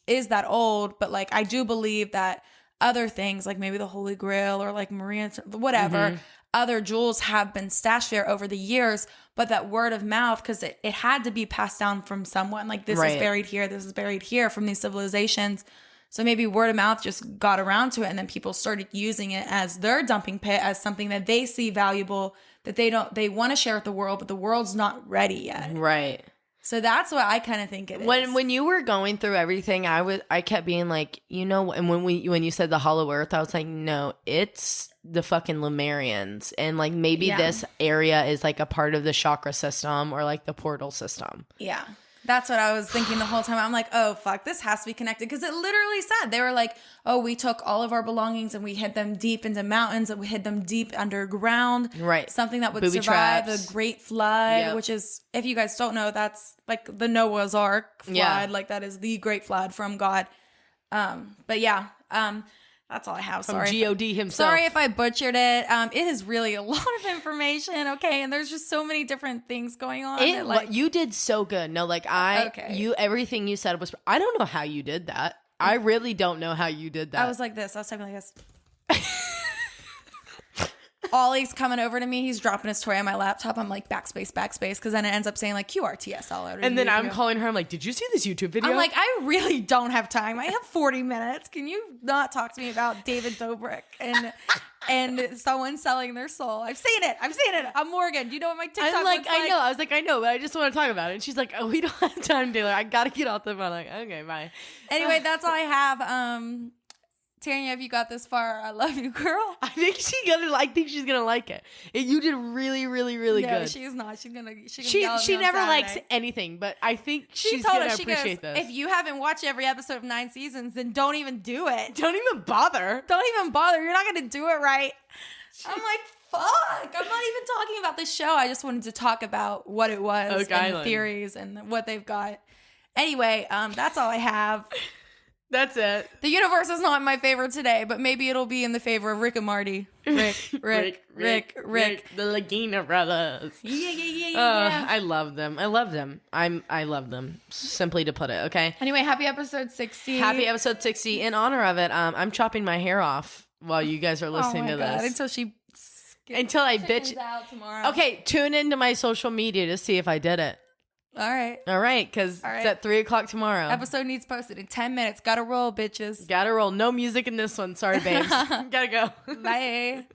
is that old, but like I do believe that other things like maybe the Holy Grail or like Maria, whatever, other jewels have been stashed there over the years, but that word of mouth, because it had to be passed down from someone. Like this is buried here, this is buried here from these civilizations. So maybe word of mouth just got around to it, and then people started using it as their dumping pit, as something that they see valuable, that they want to share with the world, but the world's not ready yet. Right. So that's what I kind of think it is. When you were going through everything, I kept being like, and when you said the Hollow Earth, I was like, no, it's the fucking Lemurians, and like maybe this area is like a part of the chakra system or like the portal system. Yeah. That's what I was thinking the whole time. I'm like, oh, fuck, this has to be connected. Because it literally said, they were like, oh, we took all of our belongings and we hid them deep into mountains and we hid them deep underground. Right. Something that would survive the Great Flood, which is, if you guys don't know, that's like the Noah's Ark flood. Yeah. Like that is the Great Flood from God. But yeah, that's all I have. From G.O.D. himself. Sorry if I butchered it. It is really a lot of information, okay? And there's just so many different things going on. You did so good. No, like everything you said was, I don't know how you did that. I really don't know how you did that. I was like this. I was typing like this. Ollie's coming over to me. He's dropping his toy on my laptop. I'm like, backspace, because then it ends up saying like QRTS all over. And then I'm calling her. I'm like, did you see this YouTube video? I'm like, I really don't have time. I have 40 minutes. Can you not talk to me about David Dobrik and someone selling their soul? I've seen it. I'm Morgan. Do you know what my TikTok looks like? I know. I was like, I know, but I just want to talk about it. And she's like, oh, we don't have time, Taylar. I got to get off the phone. I'm like, okay, bye. Anyway, that's all I have. Tanya, if you got this far, I love you, girl. I think she's gonna like it. You did really, really, really good. No, she's not. She's gonna she never likes anything, but I think she's gonna appreciate this. If you haven't watched every episode of 9 seasons, then don't even do it. Don't even bother. You're not gonna do it right. I'm like, fuck. I'm not even talking about the show. I just wanted to talk about what it was and the theories and what they've got. Anyway, that's all I have. That's it. The universe is not my favorite today, but maybe it'll be in the favor of Rick and Marty. Rick. The Lagina brothers. Yeah. I love them. I love them. Simply to put it, okay? Anyway, happy episode 60. Happy episode 60. In honor of it, I'm chopping my hair off while you guys are listening to this. Until I bitch out tomorrow. Okay, tune into my social media to see if I did it. All right, because it's at 3:00 tomorrow. Episode needs posted in 10 minutes. Gotta roll, bitches. Gotta roll. No music in this one. Sorry, babes. Gotta go. Bye.